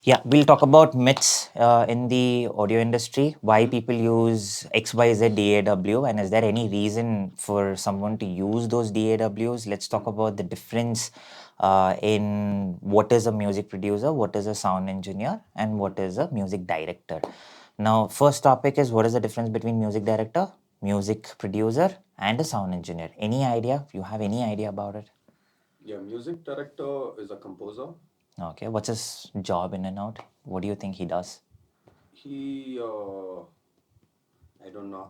Yeah, we'll talk about myths in the audio industry, why people use XYZ DAW, and is there any reason for someone to use those DAWs? Let's talk about the difference in what is a music producer, what is a sound engineer, and what is a music director. Now, first topic is what is the difference between music director, music producer, and a sound engineer? Any idea? You have any idea about it? Yeah, music director is a composer. Okay, what's his job in and out? What do you think he does? He, I don't know.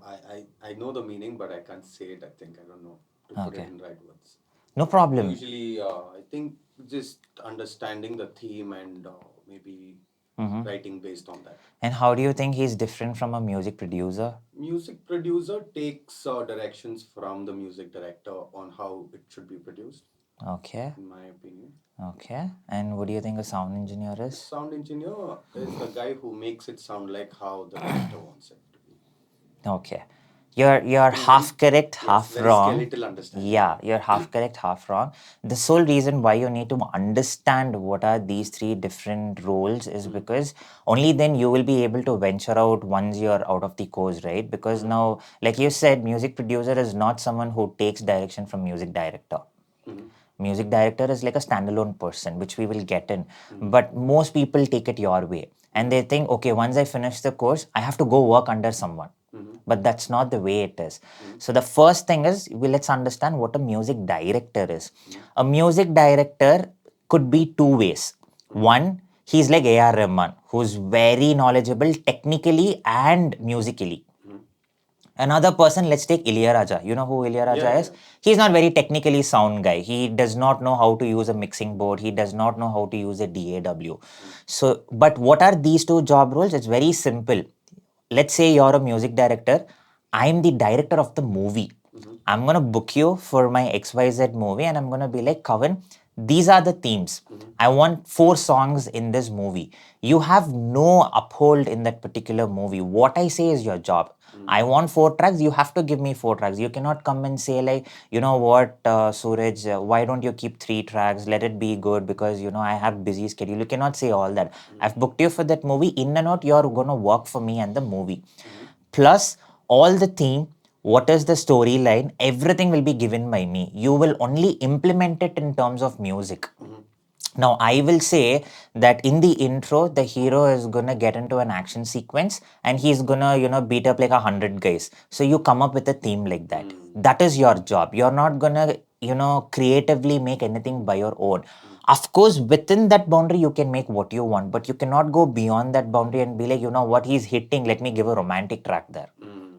I know the meaning, but I can't say it. I think I don't know to put it Okay, in right words. no problem. Usually, I think just understanding the theme and maybe Mhm. writing based on that. And how do you think he's different from a music producer? Music producer takes directions from the music director on how it should be produced, Okay, in my opinion. okay. And what do you think a sound engineer A is? sound engineer is the guy who makes it sound like how the director wants it to be. Okay. You're In half very, correct, yes, half very wrong. skeletal understanding. Yeah, you're half correct, half wrong. The sole reason why you need to understand what are these three different roles is because only then you will be able to venture out once you're out of the course, right? Because now, like you said, music producer is not someone who takes direction from music director. Music director is like a standalone person, which we will get in. But most people take it your way and they think, okay, once I finish the course, I have to go work under someone. But that's not the way it is. So the first thing is, let's understand what a music director is. A music director could be two ways. One, he's like A.R. Rahman, who's very knowledgeable technically and musically. Another person, let's take Ilyaraja. You know who Ilyaraja is? He's not very technically sound guy. He does not know how to use a mixing board. He does not know how to use a DAW. So, but what are these two job roles? It's very simple. Let's say you're a music director. I'm the director of the movie. I'm gonna book you for my XYZ movie and I'm gonna be like, Kavan, these are the themes. I want 4 songs in this movie. You have no uphold in that particular movie. What I say is your job. I want 4 tracks. You have to give me 4 tracks. You cannot come and say like, you know what, Suraj, why don't you keep 3 tracks? Let it be good because I have busy schedule. You cannot say all that. I've booked you for that movie. In and out, you're gonna work for me and the movie. Plus all the theme, what is the storyline, everything will be given by me. You will only implement it in terms of music. Now, I will say that in the intro, the hero is gonna get into an action sequence and he's gonna, beat up like 100 guys. So you come up with a theme like that. That is your job. You're not gonna, creatively make anything by your own. Of course, within that boundary, you can make what you want, but you cannot go beyond that boundary and be like, you know what, he's hitting, let me give a romantic track there.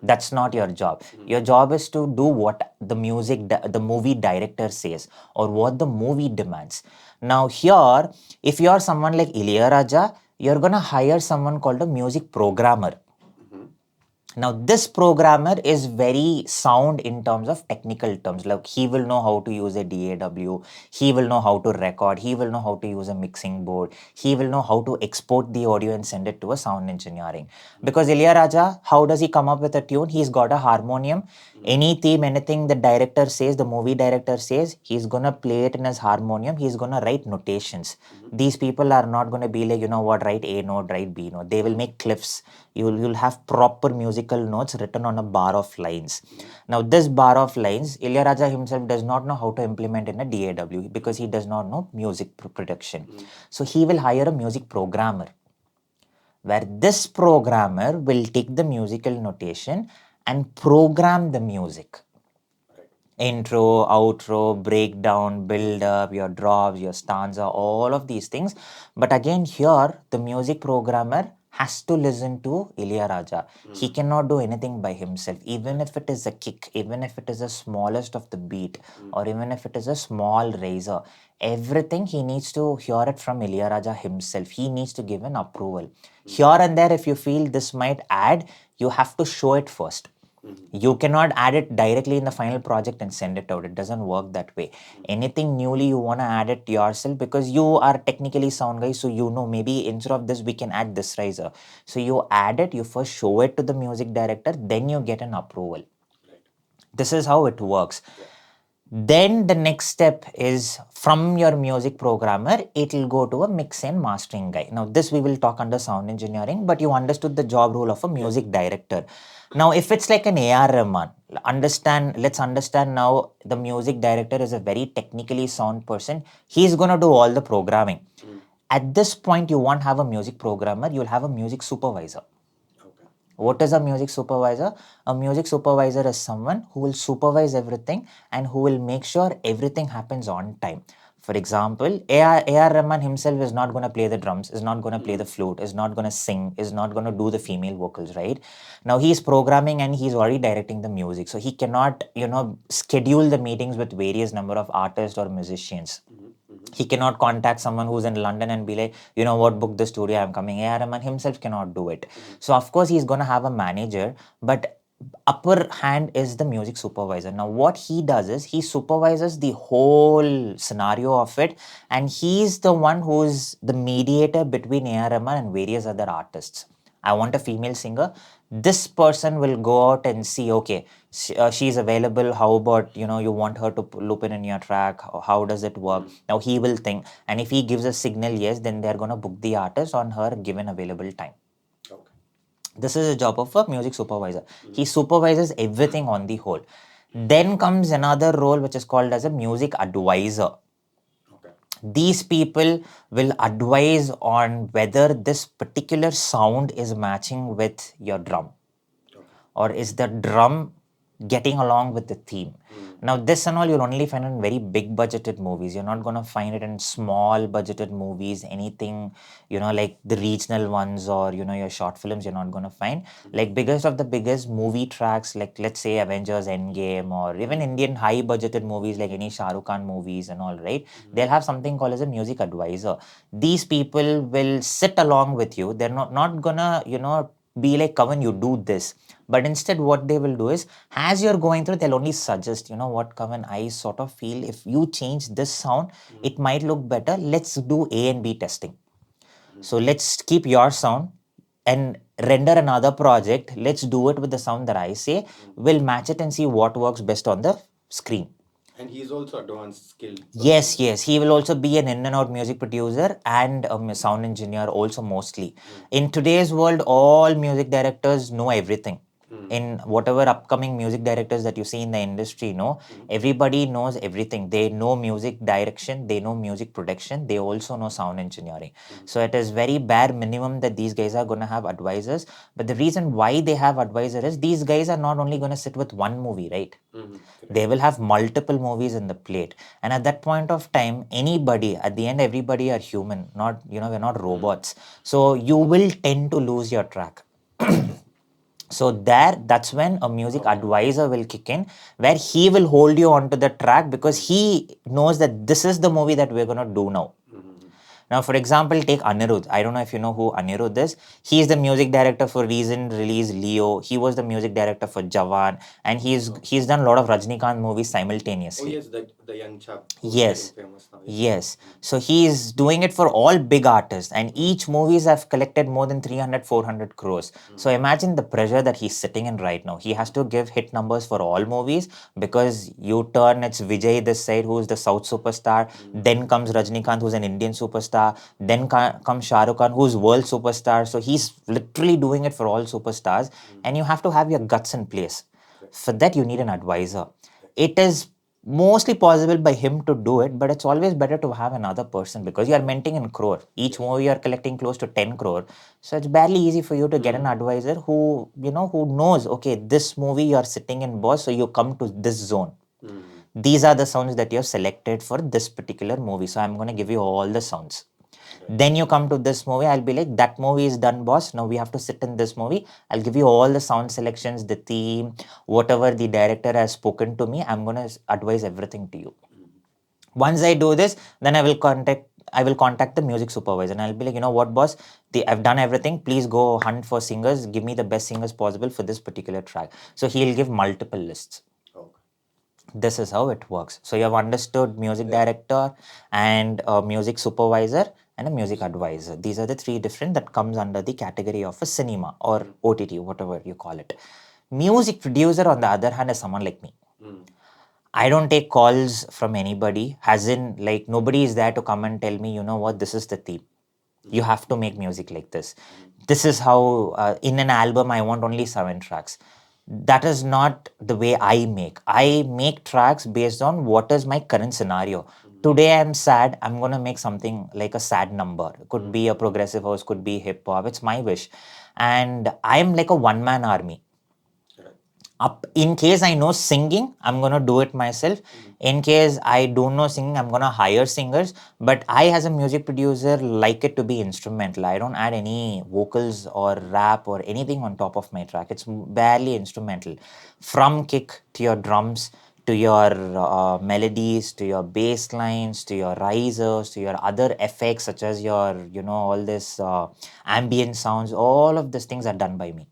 That's not your job. Your job is to do what the movie director says or what the movie demands. Now here, if you're someone like Ilayaraja, you're gonna hire someone called a music programmer. Now, this programmer is very sound in terms of technical terms. Like he will know how to use a DAW, he will know how to record, he will know how to use a mixing board, he will know how to export the audio and send it to a sound engineering. Because Ilayaraja, how does he come up with a tune? He's got a harmonium. Any theme, anything the director says, the movie director says, he's gonna play it in his harmonium, he's gonna write notations. These people are not gonna be like, you know what, write A note, write B note. They will make cliffs. You'll have proper musical notes written on a bar of lines. Now, this bar of lines, Ilyaraja himself does not know how to implement in a DAW because he does not know music production. So he will hire a music programmer, where this programmer will take the musical notation and program the music. Intro, outro, breakdown, build up, your drops, your stanza, all of these things. But again, here the music programmer has to listen to Ilyaraja. He cannot do anything by himself, even if it is a kick, even if it is the smallest of the beat, or even if it is a small razor. Everything he needs to hear it from Ilyaraja himself. He needs to give an approval. Here and there, if you feel this might add, you have to show it first. You cannot add it directly in the final project and send it out. It doesn't work that way. Anything newly you want to add it yourself because you are technically sound guy, so maybe instead of this we can add this riser. So you add it, you first show it to the music director, then you get an approval. This is how it works. Then the next step is from your music programmer, it will go to a mix and mastering guy. Now, this we will talk under sound engineering, but you understood the job role of a music director. Now, if it's like an AR Rahman, let's understand now the music director is a very technically sound person. He's going to do all the programming. At this point, you won't have a music programmer, you'll have a music supervisor. Okay. What is a music supervisor? A music supervisor is someone who will supervise everything and who will make sure everything happens on time. For example, A.R. Rahman himself is not going to play the drums, is not going to play the flute, is not going to sing, is not going to do the female vocals, right? Now he's programming and he's already directing the music. So he cannot, schedule the meetings with various number of artists or musicians. He cannot contact someone who's in London and be like, you know what, book the studio, I'm coming. A.R. Rahman himself cannot do it. So of course he's gonna have a manager, but upper hand is the music supervisor. Now what he does is he supervises the whole scenario of it, and he's the one who's the mediator between A.R. Rahman and various other artists. I want a female singer. This person will go out and see, okay, she's available. How about, you want her to loop in your track? How does it work? Now he will think. And if he gives a signal yes, then they're going to book the artist on her given available time. Okay. This is a job of a music supervisor. He supervises everything on the whole. Then comes another role which is called as a music advisor. These people will advise on whether this particular sound is matching with your drum, or is the drum getting along with the theme. Now this and all you'll only find in very big budgeted movies. You're not going to find it in small budgeted movies, anything, like the regional ones, or your short films you're not going to find. Like biggest of the biggest movie tracks, like let's say Avengers Endgame, or even Indian high budgeted movies like any Shah Rukh Khan movies and all, right? They'll have something called as a music advisor. These people will sit along with you. They're not gonna, be like, Kavan, you do this. But instead, what they will do is, as you're going through, they'll only suggest, what, Kavan, I sort of feel if you change this sound, it might look better. Let's do A and B testing. So let's keep your sound and render another project. Let's do it with the sound that I say. We'll match it and see what works best on the screen. And he's also advanced skilled. Yes, yes. He will also be an in and out music producer and a sound engineer also mostly. In today's world, all music directors know everything. In whatever upcoming music directors that you see in the industry, everybody knows everything. They know music direction, they know music production, they also know sound engineering. So it is very bare minimum that these guys are going to have advisors. But the reason why they have advisors is these guys are not only going to sit with one movie, right? They will have multiple movies in the plate. And at that point of time, anybody, at the end, everybody are human, not, we're not robots. So you will tend to lose your track. So that's when a music advisor will kick in, where he will hold you onto the track because he knows that this is the movie that we're going to do now. Now, for example, take Anirudh. I don't know if you know who Anirudh is. He is the music director for recent release Leo. He was the music director for Jawan, and he's done a lot of Rajnikant movies simultaneously. Oh yes, the young chap. Yes. Famous now. Yes. So he is doing it for all big artists, and each movies have collected more than 300, 400 crores. So imagine the pressure that he's sitting in right now. He has to give hit numbers for all movies because you turn it's Vijay this side, who's the South superstar. Then comes Rajnikant, who's an Indian superstar. Then comes Shah Rukh Khan, who's world superstar. So he's literally doing it for all superstars, and you have to have your guts in place. For that, you need an advisor. It is mostly possible by him to do it, but it's always better to have another person because you are minting in crore. Each movie you are collecting close to 10 crore. So it's barely easy for you to get an advisor who knows, okay, this movie you are sitting in, boss, so you come to this zone. These are the sounds that you have selected for this particular movie. So I'm going to give you all the sounds. Then you come to this movie, I'll be like, that movie is done, boss. Now we have to sit in this movie. I'll give you all the sound selections, the theme, whatever the director has spoken to me. I'm going to advise everything to you. Once I do this, then I will contact the music supervisor and I'll be like, you know what, boss, I've done everything. Please go hunt for singers. Give me the best singers possible for this particular track. So he'll give multiple lists. This is how it works. So you have understood music director and a music supervisor and a music advisor. These are the three different that comes under the category of a cinema or OTT, whatever you call it. Music producer, on the other hand, is someone like me. I don't take calls from anybody, as in, like, nobody is there to come and tell me, you know what, this is the theme. You have to make music like this. This is how, in an album, I want only 7 tracks. That is not the way I make. I make tracks based on what is my current scenario. Today I'm sad, I'm gonna make something like a sad number. It could be a progressive house, could be hip hop. It's my wish. And I'm like a one man army. Right. Up in case I know singing, I'm gonna do it myself. In case I don't know singing, I'm gonna hire singers. But I, as a music producer, like it to be instrumental. I don't add any vocals or rap or anything on top of my track. It's barely instrumental, from kick to your drums, to your melodies, to your bass lines, to your risers, to your other effects, such as your, all this ambient sounds. All of these things are done by me.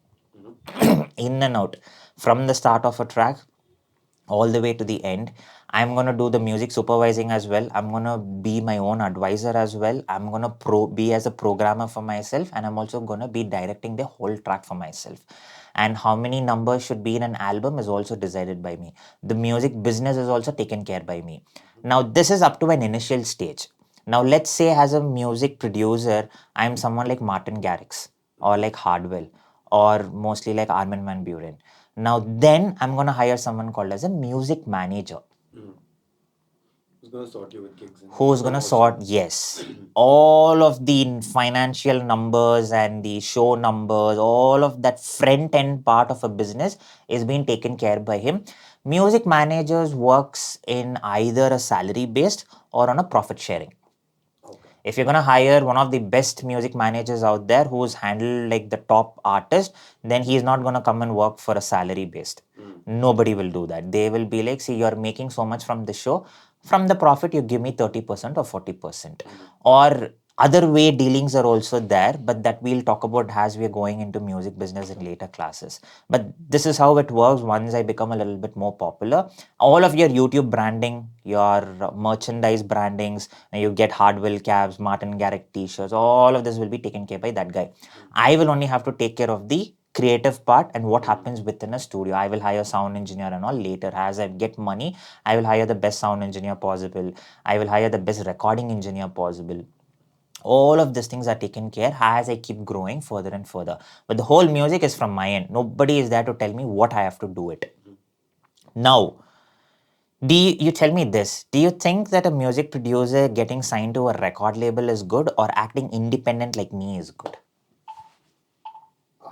In and out, from the start of a track all the way to the end. I'm going to do the music supervising as well. I'm going to be my own advisor as well. I'm going to be as a programmer for myself, and I'm also going to be directing the whole track for myself. And how many numbers should be in an album is also decided by me. The music business is also taken care by me. Now this is up to an initial stage. Now let's say, as a music producer, I'm someone like Martin Garrix or like Hardwell or mostly like Armin van Buren. Now then I'm gonna hire someone called as a music manager. Who's gonna sort you with gigs and Who's gonna sort, promotions? yes, all of the financial numbers and the show numbers, all of that front end part of a business is being taken care by him. Music managers works in either a salary based or on a profit sharing. Okay. If you're gonna hire one of the best music managers out there who's handled like the top artist, then he's not gonna come and work for a salary based. Nobody will do that. They will be like, see, you're making so much from the show. From the profit, you give me 30% or 40%. Or other way dealings are also there, but that we'll talk about as we're going into music business in later classes. But this is how it works once I become a little bit more popular. All of your YouTube branding, your merchandise brandings, you get Hardwell caps, Martin Garrix t-shirts, all of this will be taken care by that guy. I will only have to take care of the creative part and what happens within a studio. I will hire sound engineer and all later. As I get money, I will hire the best sound engineer possible. I will hire the best recording engineer possible. All of these things are taken care as I keep growing further and further. But the whole music is from my end. Nobody is there to tell me what I have to do it. Now, you tell me this? Do you think that a music producer getting signed to a record label is good, or acting independent like me is good?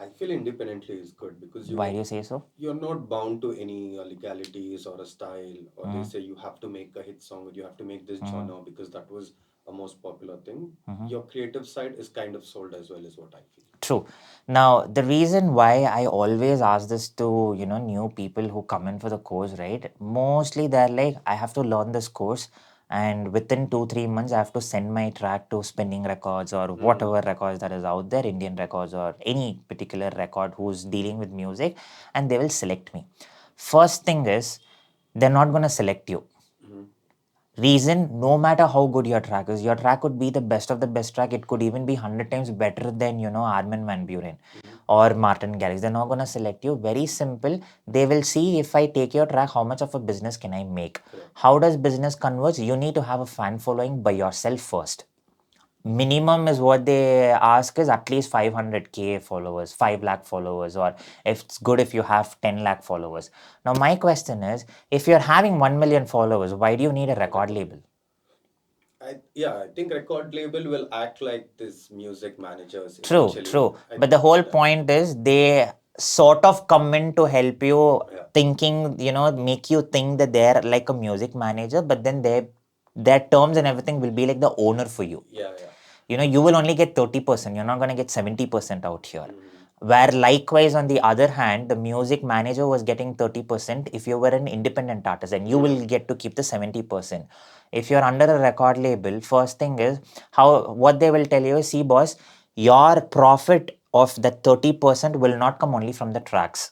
I feel independently is good because Why do you say so? you're not bound to any legalities or a style, or they say you have to make a hit song or you have to make this genre because that was a most popular thing. Your creative side is kind of sold as well, is what I feel. True. Now, the reason why I always ask this to, new people who come in for the course, right? Mostly they're like, I have to learn this course, and within 2, 3 months, I have to send my track to Spinning Records or whatever records that is out there, Indian Records or any particular record who's dealing with music, and they will select me. First thing is, they're not going to select you. Reason, no matter how good your track is, your track could be the best of the best track. It could even be 100 times better than, Armin van Buren or Martin Garrix. They're not going to select you. Very simple. They will see, if I take your track, how much of a business can I make? How does business converge? You need to have a fan following by yourself first. Minimum is what they ask is at least 500K followers, 5 lakh followers, or if it's good if you have 10 lakh followers. Now, my question is, if you're having 1 million followers, why do you need a record label? I think record label will act like this music managers True, initially. true. But the whole point is they sort of come in to help you, Yeah. thinking, make you think that they're like a music manager, but then their terms and everything will be like the owner for you. Yeah, yeah. You will only get 30%. You're not going to get 70% out here. Where likewise, on the other hand, the music manager was getting 30% if you were an independent artist, and you will get to keep the 70%. If you're under a record label, first thing is, what they will tell you is, see, boss, your profit of that 30% will not come only from the tracks.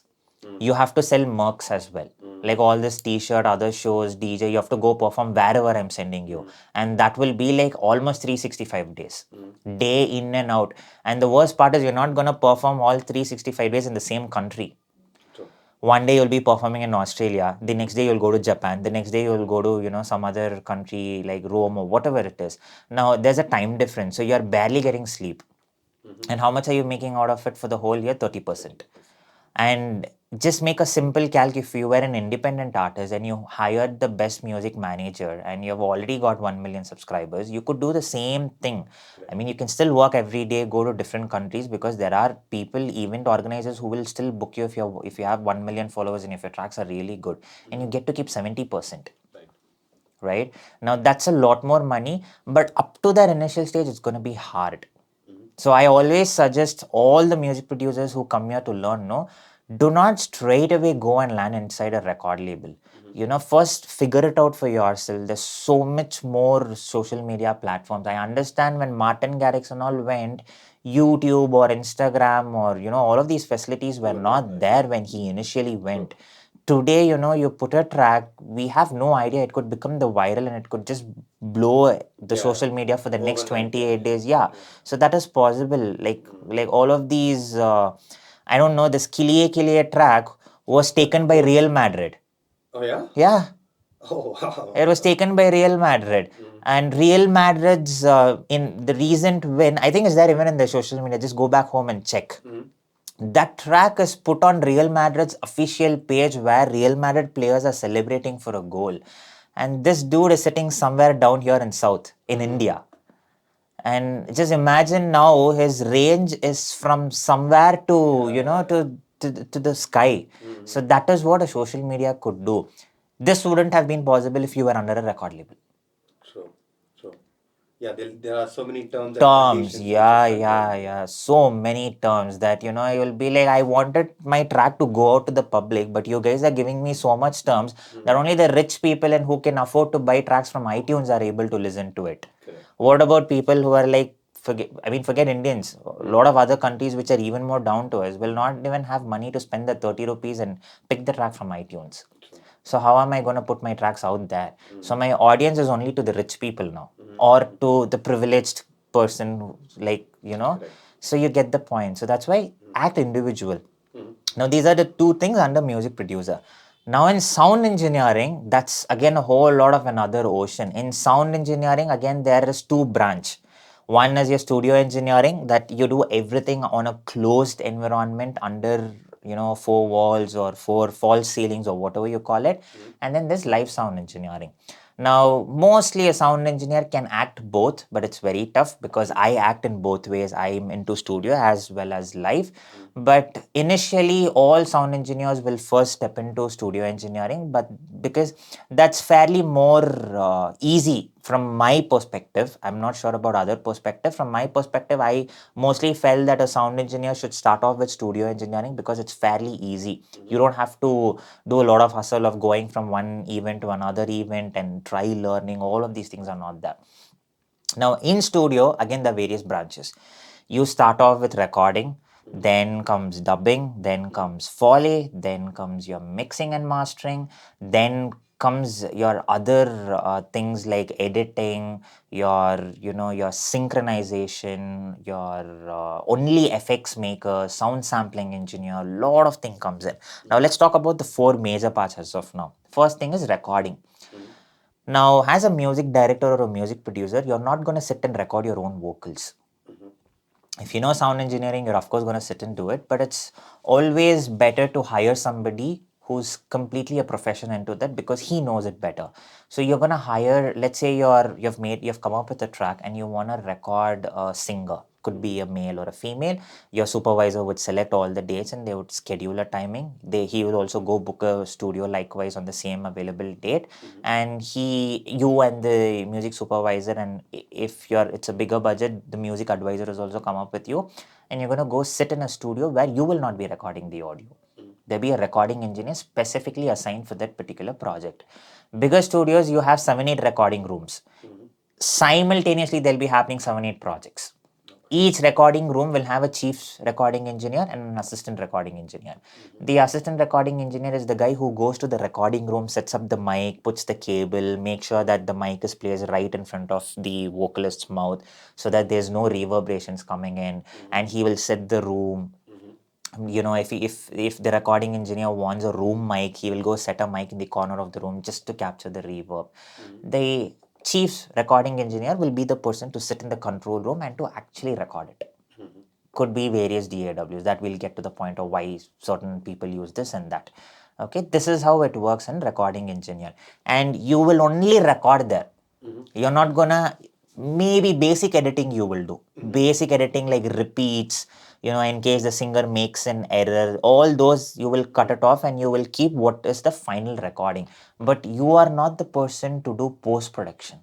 You have to sell mercs as well. Like all this t-shirt, other shows, DJ, you have to go perform wherever I'm sending you. And that will be like almost 365 days. Day in and out. And the worst part is, you're not going to perform all 365 days in the same country. True. One day you'll be performing in Australia, the next day you'll go to Japan, the next day you'll go to, some other country like Rome or whatever it is. Now there's a time difference, so you're barely getting sleep. And how much are you making out of it for the whole year? 30%. 30%. And just make a simple calc. If you were an independent artist and you hired the best music manager and you've already got 1 million subscribers, you could do the same thing. I Right. mean, you can still work every day, go to different countries, because there are people, event organizers, who will still book you if you have 1 million followers and if your tracks are really good, and you get to keep 70%. Right. Right now, that's a lot more money, but up to that initial stage, it's going to be hard. So I always suggest all the music producers who come here to learn, no, do not straight away go and land inside a record label. First figure it out for yourself. There's so much more social media platforms. I understand when Martin Garrix and all went, YouTube or Instagram or all of these facilities were You were not not there, yeah. there when he initially True. went. Today, you put a track, we have no idea, it could become the viral and it could just blow the Yeah. social media for the next Overnight, yeah. 28 days. Yeah, Yeah. so that is possible. Like all of these, I don't know, this Kilie track was The taken by ghost. Real Madrid. Oh yeah. Yeah, Oh wow. it was taken by Real Madrid. And Real Madrid's in the recent win, I think is there even in the social media. Just go back home and check. Mhm. That track is put on Real Madrid's official page where Real Madrid players are celebrating for a goal. And this dude is sitting somewhere down here in South, in India. And just imagine now his range is from somewhere to, Yeah. to the sky. So that is what a social media could do. This wouldn't have been possible if you were under a record label. True. True. Yeah. There are so many terms and Terms, conditions which is yeah, controlled. yeah. So many terms that, you'll be like, I wanted my track to go out to the public, but you guys are giving me so much terms that only the rich people and who can afford to buy tracks from iTunes are able to listen to it. Correct. What about people who are like, forget Indians. A lot of other countries which are even more down to us will not even have money to spend the 30 rupees and pick the track from iTunes. True. So how am I going to put my tracks out there? So my audience is only to the rich people now, or to the privileged person, like Correct. So you get the point. So that's why act individual. Now these are the two things under music producer. Now in sound engineering, that's again a whole lot of another ocean. In sound engineering, again there is two branch. One is your studio engineering, that you do everything on a closed environment under four walls or four false ceilings or whatever you call it. And then there's live sound engineering. Now, mostly a sound engineer can act both, but it's very tough because I act in both ways. I'm into studio as well as live. But initially, all sound engineers will first step into studio engineering, but because that's fairly more easy from my perspective. I'm not sure about other perspective. From my perspective, I mostly felt that a sound engineer should start off with studio engineering because it's fairly easy. You don't have to do a lot of hustle of going from one event to another event and try learning. All of these things are not there. Now in studio, again, there are various branches. You start off with recording, then comes dubbing, then comes foley, then comes your mixing and mastering, then comes your other things like editing, your synchronization, your only FX maker, sound sampling engineer. Lot of thing comes in. Now let's talk about the four major parts as of now. First thing is recording. Now, as a music director or a music producer, you're not going to sit and record your own vocals. If you know sound engineering, you're of course going to sit and do it, but it's always better to hire somebody who's completely a profession into that because he knows it better. So you're going to hire, let's say you've come up with a track and you want to record a singer, could be a male or a female. Your supervisor would select all the dates and they would schedule a timing. He will also go book a studio likewise on the same available date. And you and the music supervisor, and if it's a bigger budget, the music advisor has also come up with you, and you're going to go sit in a studio where you will not be recording the audio. There'll be a recording engineer specifically assigned for that particular project. Bigger studios, you have 7-8 recording rooms. Simultaneously, there'll be happening 7-8 projects. Each recording room will have a chief recording engineer and an assistant recording engineer. The assistant recording engineer is the guy who goes to the recording room, sets up the mic, puts the cable, makes sure that the mic is placed right in front of the vocalist's mouth so that there's no reverberations coming in, and he will set the room. if the recording engineer wants a room mic, he will go set a mic in the corner of the room just to capture the reverb. The chief recording engineer will be the person to sit in the control room and to actually record it. Could be various DAWs that will get to the point of why certain people use this and that. Okay, this is how it works in recording engineer, and you will only record there. You're not gonna, maybe basic editing you will do. Basic editing like repeats, in case the singer makes an error, all those you will cut it off and you will keep what is the final recording. But you are not the person to do post production.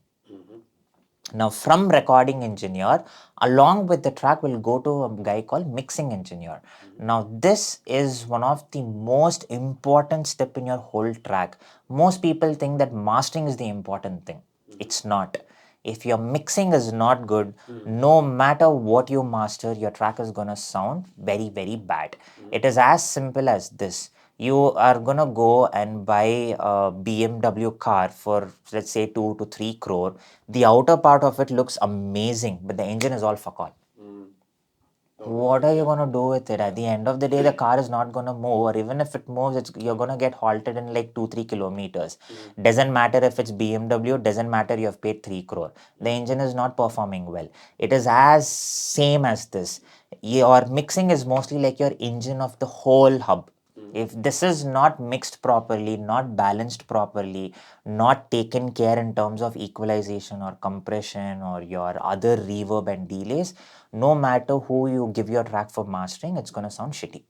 Now, from recording engineer, along with the track, will go to a guy called mixing engineer. Now, this is one of the most important step in your whole track. Most people think that mastering is the important thing. It's not. If your mixing is not good, no matter what you master, your track is gonna sound very, very bad. It is as simple as this. You are gonna go and buy a BMW car for, let's say, 2 to 3 crore. The outer part of it looks amazing, but the engine is all fuck all. What are you gonna do with it? At the end of the day, the car is not gonna move, or even if it moves, you're gonna get halted in like 2-3 kilometers. Doesn't matter if it's BMW, doesn't matter you have paid 3 crore. The engine is not performing well. It is as same as this. Your mixing is mostly like your engine of the whole hub. If this is not mixed properly, not balanced properly, not taken care in terms of equalization or compression or your other reverb and delays, no matter who you give your track for mastering, it's going to sound shitty.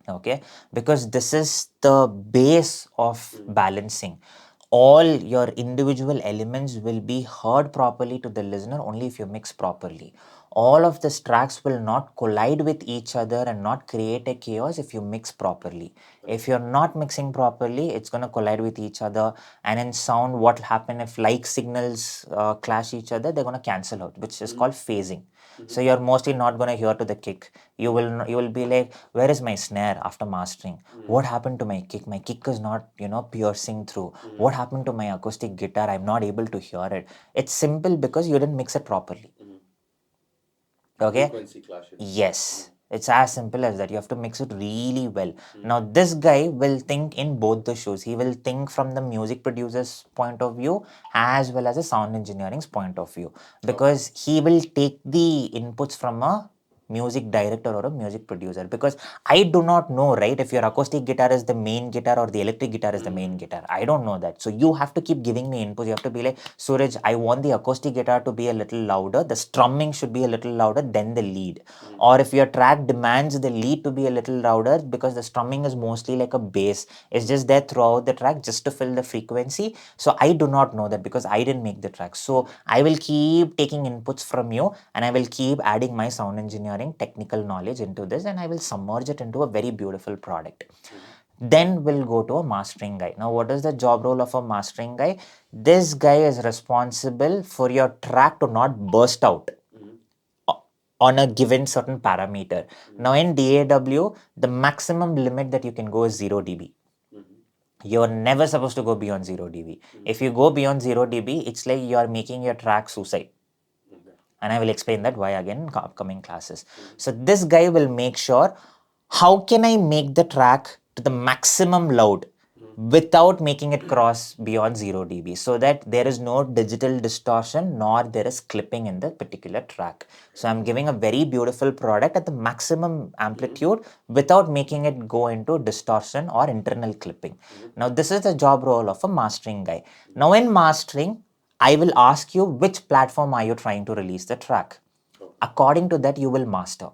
Okay, because this is the base of balancing. All your individual elements will be heard properly to the listener only if you mix properly. All of these tracks will not collide with each other and not create a chaos if you mix properly. If you're not mixing properly, it's going to collide with each other, and in sound, what will happen if like signals clash each other, they're going to cancel out, which is called phasing. So you're mostly not going to hear to the kick. You will be like, where is my snare after mastering? What happened to my kick? My kick is not piercing through. What happened to my acoustic guitar? I'm not able to hear it. It's simple because you didn't mix it properly. Okay, Frequency clashes. yes, it's as simple as that. You have to mix it really well. Now this guy will think in both the shoes. He will think from the music producer's point of view as well as a sound engineering's point of view, because he will take the inputs from a music director or a music producer. Because I do not know, right, if your acoustic guitar is the main guitar or the electric guitar is the main guitar. I don't know that. So you have to keep giving me inputs. You have to be like, Suraj, I want the acoustic guitar to be a little louder, the strumming should be a little louder than the lead. Or if your track demands the lead to be a little louder because the strumming is mostly like a bass, it's just there throughout the track just to fill the frequency. So I do not know that because I didn't make the track. So I will keep taking inputs from you and I will keep adding my sound engineering technical knowledge into this, and I will submerge it into a very beautiful product. Then we'll go to a mastering guy. Now, what is the job role of a mastering guy? This guy is responsible for your track to not burst out on a given certain parameter. Now, in DAW, the maximum limit that you can go is 0 dB. You're never supposed to go beyond 0 dB. If you go beyond 0 dB, it's like you're making your track suicide. And I will explain that why again in upcoming classes. So this guy will make sure, how can I make the track to the maximum loud without making it cross beyond 0 dB, so that there is no digital distortion nor there is clipping in the particular track. So I'm giving a very beautiful product at the maximum amplitude without making it go into distortion or internal clipping. Now this is the job role of a mastering guy. Now in mastering, I will ask you, which platform are you trying to release the track? According to that, you will master.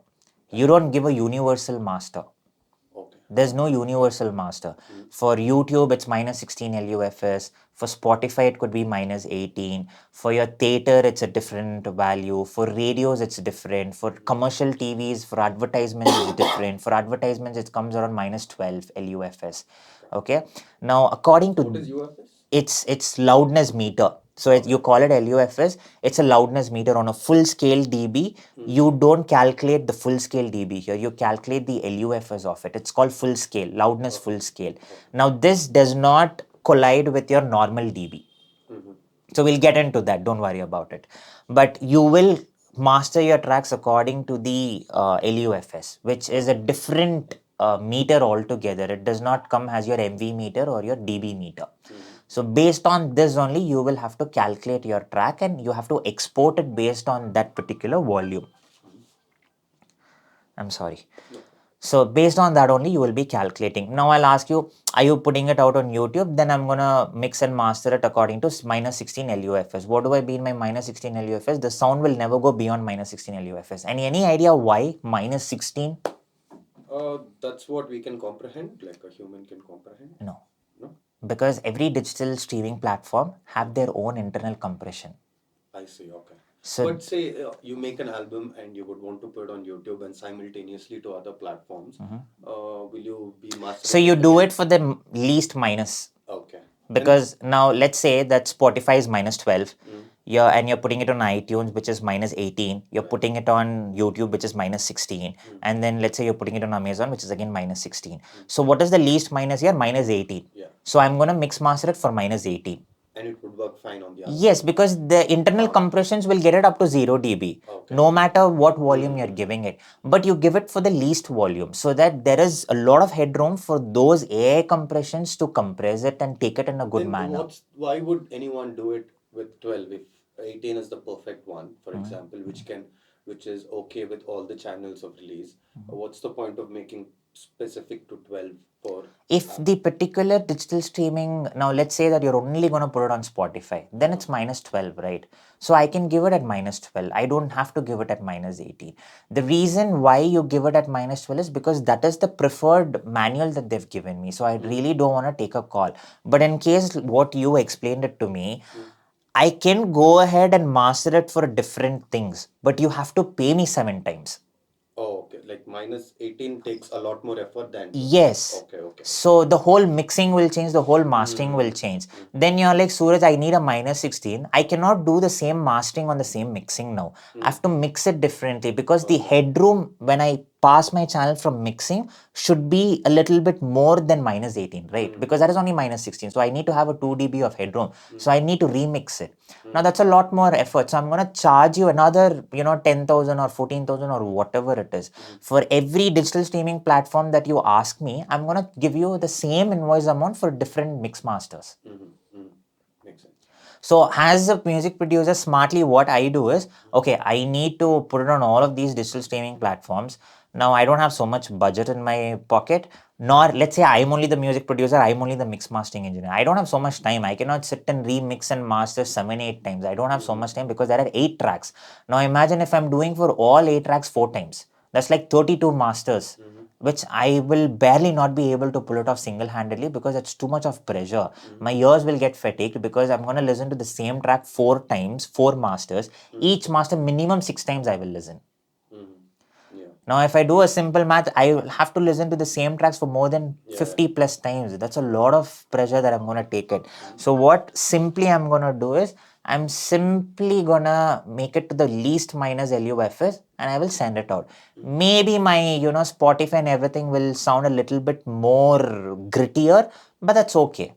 You don't give a universal master. There's no universal master. For YouTube, it's minus 16 LUFS. For Spotify, it could be minus 18. For your theater, it's a different value. For radios, it's different. For commercial TVs, for advertisements, it's different. For advertisements, it comes around minus 12 LUFS. Okay. Now, according to What is UFS? It's loudness meter. So you call it LUFS. It's a loudness meter on a full scale dB. You don't calculate the full scale dB here. You calculate the LUFS of it. It's called full scale, loudness full scale. Now this does not collide with your normal dB. So we'll get into that. Don't worry about it. But you will master your tracks according to the LUFS, which is a different meter altogether. It does not come as your MV meter or your DB meter. So based on this only, you will have to calculate your track and you have to export it based on that particular volume. I'm sorry. So based on that only, you will be calculating. Now I'll ask you, are you putting it out on YouTube? Then I'm gonna mix and master it according to minus 16 LUFS. What do I mean by minus 16 LUFS? The sound will never go beyond minus 16 LUFS. Any idea why minus 16? That's what we can comprehend, like a human can comprehend. No. No? Because every digital streaming platform have their own internal compression. I see, okay. So, but say you make an album and you would want to put it on YouTube and simultaneously to other platforms. Will you be mastering? So you do it for the least minus. Okay. Because now let's say that Spotify is minus 12. And you're putting it on iTunes, which is minus 18. You're putting it on YouTube, which is minus 16. And then let's say you're putting it on Amazon, which is again minus 16. So what is the least minus here? Minus 18. Yeah. So I'm going to mix master it for minus 18. And it would work fine on the other. Yes, because the internal compressions will get it up to 0 dB, no matter what volume you're giving it. But you give it for the least volume so that there is a lot of headroom for those AI compressions to compress it and take it in a good Then manner. why would anyone do it with 12 if 18 is the perfect one, for example, which is okay with all the channels of release? What's the point of making specific to 12 for? If the particular digital streaming, now let's say that you're only going to put it on Spotify, then it's minus 12, right? So I can give it at minus 12. I don't have to give it at minus 18. The reason why you give it at minus 12 is because that is the preferred manual that they've given me. So I really don't want to take a call. But in case what you explained it to me, I can go ahead and master it for different things, but you have to pay me 7 times. Oh, okay. Like minus 18 takes a lot more effort than 12. Yes. Okay, okay. So the whole mixing will change, the whole mastering will change. Then you're like, Suraj, I need a minus 16. I cannot do the same mastering on the same mixing now. I have to mix it differently because the headroom when I pass my channel from mixing should be a little bit more than minus 18, right? Because that is only minus 16. So I need to have a 2 dB of headroom. So I need to remix it. Now that's a lot more effort. So I'm going to charge you another, 10,000 or 14,000 or whatever it is. For every digital streaming platform that you ask me, I'm going to give you the same invoice amount for different mix masters. Makes sense. So as a music producer, smartly what I do is, okay, I need to put it on all of these digital streaming platforms. Now I don't have so much budget in my pocket, nor let's say I'm only the music producer, I'm only the mix mastering engineer. I don't have so much time. I cannot sit and remix and master 7, 8 times. I don't have so much time because there are 8 tracks. Now imagine if I'm doing for all 8 tracks 4 times. That's like 32 masters, which I will barely not be able to pull it off single-handedly because it's too much of pressure. My ears will get fatigued because I'm going to listen to the same track 4 times, 4 masters. Each master minimum 6 times I will listen. Now, if I do a simple math, I will have to listen to the same tracks for more than 50 plus times. That's a lot of pressure that I'm going to take it. So what simply I'm going to do is, I'm simply going to make it to the least minus LUFS and I will send it out. Maybe my, Spotify and everything will sound a little bit more grittier, but that's okay.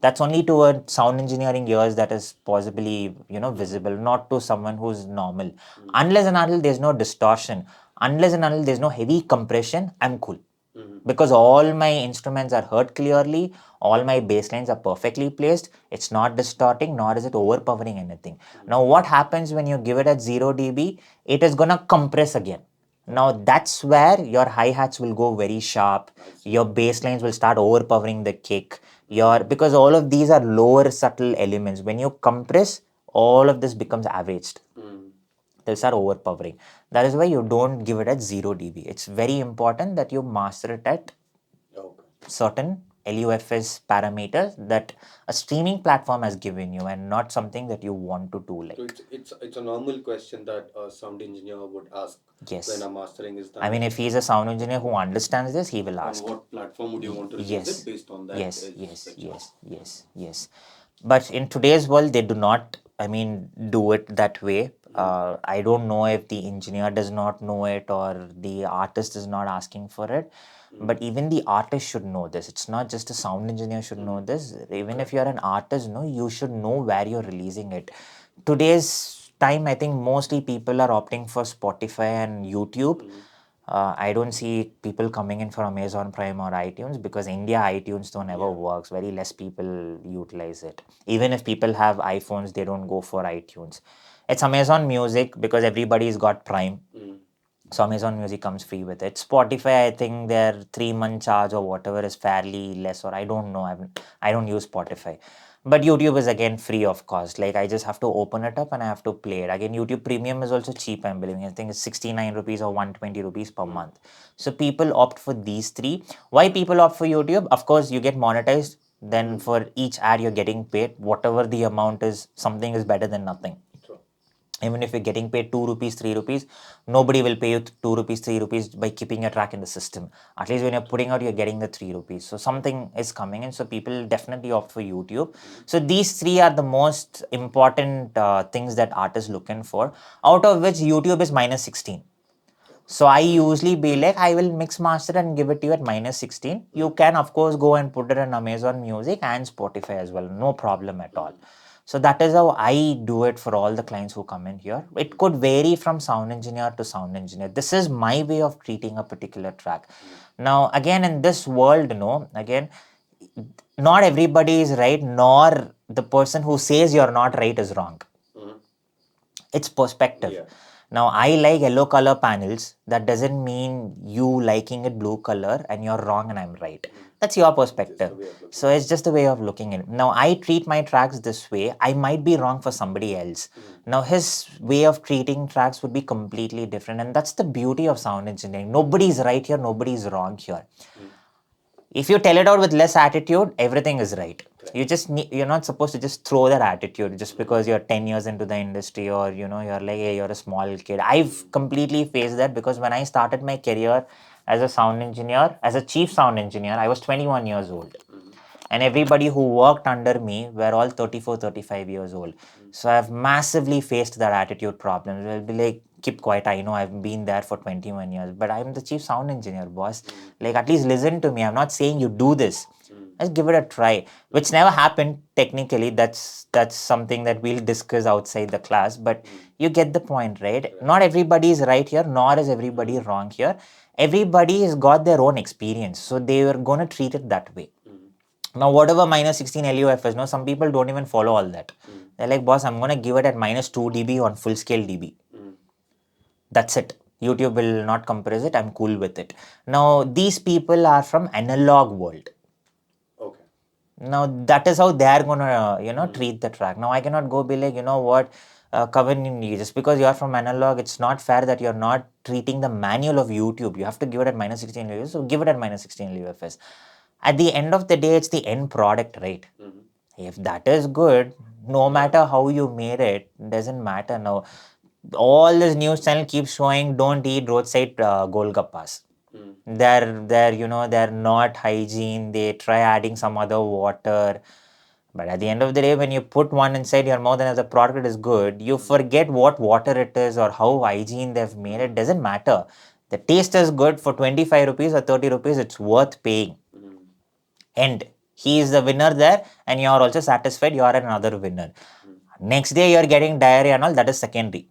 That's only to a sound engineering ears that is possibly, visible, not to someone who's normal. Unless and until there's no distortion, unless and until there's no heavy compression, I'm cool. Because all my instruments are heard clearly, all my bass lines are perfectly placed, it's not distorting, nor is it overpowering anything. Now, what happens when you give it at 0 dB? It is gonna compress again. Now that's where your hi-hats will go very sharp, your bass lines will start overpowering the kick, because all of these are lower subtle elements. When you compress, all of this becomes averaged. They'll start overpowering. That is why you don't give it at 0 dB. It's very important that you master it at certain LUFS parameters that a streaming platform has given you and not something that you want to do like. So it's a normal question that a sound engineer would ask when a mastering is done. I mean, if he's a sound engineer who understands this, he will ask. On what platform would you want to release it based on that? Yes. But in today's world, they do not, do it that way. I don't know if the engineer does not know it or the artist is not asking for it. But even the artist should know this. It's not just a sound engineer should know this. Even if you're an artist, you should know where you're releasing it. Today's time, I think mostly people are opting for Spotify and YouTube. I don't see people coming in for Amazon Prime or iTunes because India iTunes don't ever works. Very less people utilize it. Even if people have iPhones, they don't go for iTunes. It's Amazon Music because everybody's got Prime. So Amazon Music comes free with it. Spotify, I think their 3-month charge or whatever is fairly less, or I don't know. I don't use Spotify. But YouTube is again free of cost. Like I just have to open it up and I have to play it. Again, YouTube Premium is also cheap, I'm believing. I think it's 69 rupees or 120 rupees per month. So people opt for these three. Why people opt for YouTube? Of course, you get monetized. Then for each ad you're getting paid. Whatever the amount is, something is better than nothing. Even if you're getting paid 2 rupees, 3 rupees, nobody will pay you 2 rupees, 3 rupees by keeping your track in the system. At least when you're putting out, you're getting the 3 rupees. So something is coming in. So people definitely opt for YouTube. So these three are the most important things that artists looking for, out of which YouTube is minus 16. So I usually be like, I will mix master and give it to you at minus 16. You can of course go and put it in Amazon Music and Spotify as well. No problem at all. So that is how I do it for all the clients who come in here. It could vary from sound engineer to sound engineer. This is my way of treating a particular track. Now, again, in this world, again, not everybody is right, nor the person who says you're not right is wrong. It's perspective. Now, I like yellow color panels. That doesn't mean you liking it blue color and you're wrong and I'm right. That's your perspective. So it's just a way of looking at it. Now, I treat my tracks this way. I might be wrong for somebody else. Now, his way of treating tracks would be completely different. And that's the beauty of sound engineering. Nobody's right here, nobody's wrong here. If you tell it out with less attitude, everything is right. You just you're not supposed to just throw that attitude just because you're 10 years into the industry, or you're like, hey, you're a small kid. I've completely faced that because when I started my career as a sound engineer, as a chief sound engineer, I was 21 years old. And everybody who worked under me were all 34, 35 years old. So I've massively faced that attitude problem. They'll be like, keep quiet, I know I've been there for 21 years, but I'm the chief sound engineer, boss. Like, at least listen to me. I'm not saying you do this. Let's give it a try, which never happened technically. That's something that we'll discuss outside the class, but you get the point, right? Not everybody is right here, nor is everybody wrong here. Everybody has got their own experience, so they were going to treat it that way. Now, whatever minus 16 LUFS, some people don't even follow all that. They're like, boss, I'm going to give it at minus 2 dB on full scale dB. That's it. YouTube will not compress it. I'm cool with it. Now, these people are from analog world. Okay. Now, that is how they are going to, treat the track. Now, I cannot go be like, you know what, Kavan, just because you are from analog, it's not fair that you're not treating the manual of YouTube. You have to give it at minus 16 LUFS, so give it at minus 16 LUFS. At the end of the day, it's the end product, right? If that is good, no matter how you made it, doesn't matter. Now, all this news channel keeps showing, don't eat roadside golgappas. They're not hygiene. They try adding some other water. But at the end of the day, when you put one inside your mouth and as the product is good, you forget what water it is or how hygiene they've made it. Doesn't matter. The taste is good. For 25 rupees or 30 rupees, it's worth paying. And he is the winner there, and you are also satisfied. You are another winner. Next day, you are getting diarrhea and all. That is secondary.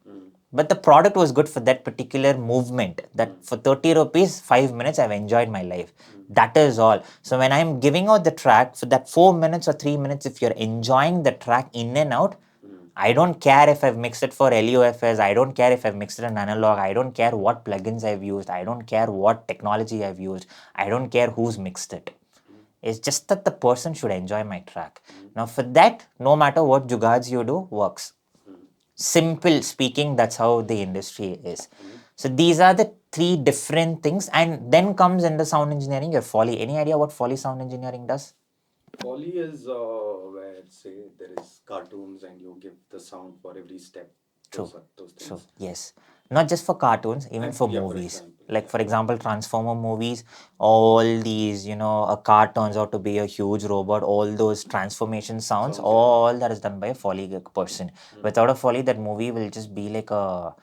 But the product was good for that particular movement. That for 30 rupees, 5 minutes, I've enjoyed my life. That is all. So when I'm giving out the track for that 4 minutes or 3 minutes, if you're enjoying the track in and out, I don't care if I've mixed it for LUFS. I don't care if I've mixed it in analog. I don't care what plugins I've used. I don't care what technology I've used. I don't care who's mixed it. It's just that the person should enjoy my track. Now, for that, no matter what jugads you do, works. Simple speaking, that's how the industry is. So these are the three different things, and then comes in the sound engineering your Foley. Any idea what Foley sound engineering does? Foley is where, say, there is cartoons and you give the sound for every step. True. Those things. True. Yes. Not just for cartoons, even And for yeah, movies. example, For example, Transformer movies, all these, a car turns out to be a huge robot, all those transformation sounds, all that is done by a Foley person. Without a Foley, that movie will just be like a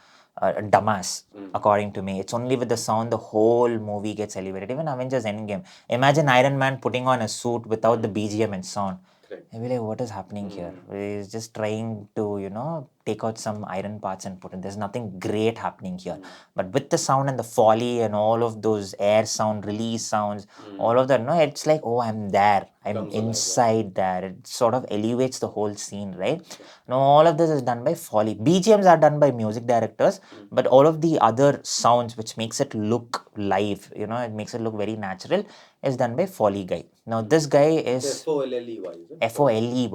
dumbass, according to me. It's only with the sound the whole movie gets elevated. Even Avengers Endgame. Imagine Iron Man putting on a suit without the BGM and sound. Correct. I'll be like, what is happening here? He's just trying to, take out some iron parts and put it. There's nothing great happening here. But with the sound and the foley and all of those air sound, release sounds, all of that, no, it's like, oh, I'm there. I'm Comes alive, yeah. inside there. It sort of elevates the whole scene, right? Now, all of this is done by foley. BGMs are done by music directors, but all of the other sounds, which makes it look live, it makes it look very natural, is done by foley guy. Now, this guy is FOLLEY, is it? FOLEY.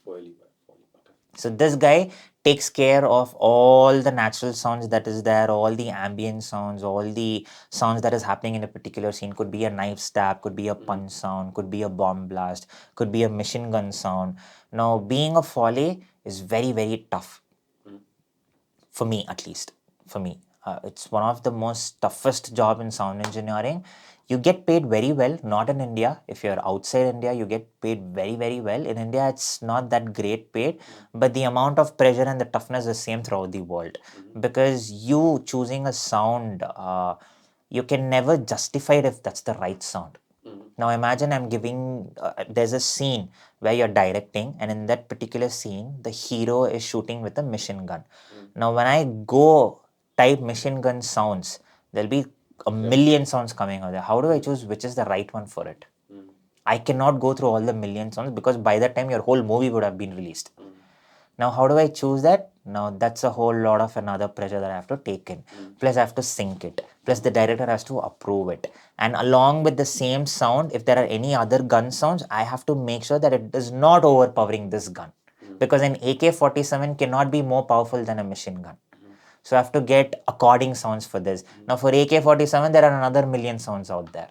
FOLLEY. Okay. So this guy takes care of all the natural sounds that is there, all the ambient sounds, all the sounds that is happening in a particular scene. Could be a knife stab, could be a punch sound, could be a bomb blast, could be a machine gun sound. Now, being a Foley is very, very tough. For me, at least. For me. It's one of the most toughest job in sound engineering. You get paid very well, not in India. If you're outside India, you get paid very, very well. In India, it's not that great paid, but the amount of pressure and the toughness is same throughout the world. Because you choosing a sound, you can never justify it if that's the right sound. Now imagine I'm giving, there's a scene where you're directing, and in that particular scene, the hero is shooting with a machine gun. Now, when I go type machine gun sounds, there'll be a million sounds coming out there. How do I choose which is the right one for it? I cannot go through all the million sounds because by that time your whole movie would have been released. Now, how do I choose that? Now, that's a whole lot of another pressure that I have to take in. Plus, I have to sync it. Plus, the director has to approve it. And along with the same sound, if there are any other gun sounds, I have to make sure that it is not overpowering this gun. Because an AK-47 cannot be more powerful than a machine gun. So I have to get according sounds for this. Now, for AK-47, there are another million sounds out there.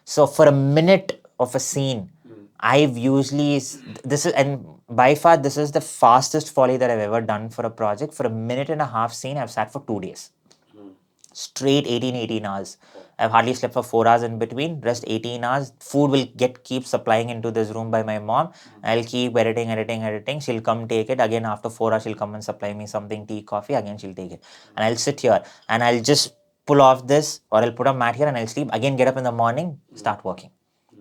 So for a minute of a scene, I've usually, this is, and by far, this is the fastest Foley that I've ever done for a project. For a minute and a half scene, I've sat for 2 days. Straight 18 hours. I've hardly slept for 4 hours in between. Rest 18 hours. Food will keep supplying into this room by my mom. I'll keep editing. She'll come take it. Again, after 4 hours, she'll come and supply me something, tea, coffee. Again, she'll take it. And I'll sit here and I'll just pull off this, or I'll put a mat here and I'll sleep. Again, get up in the morning, start working.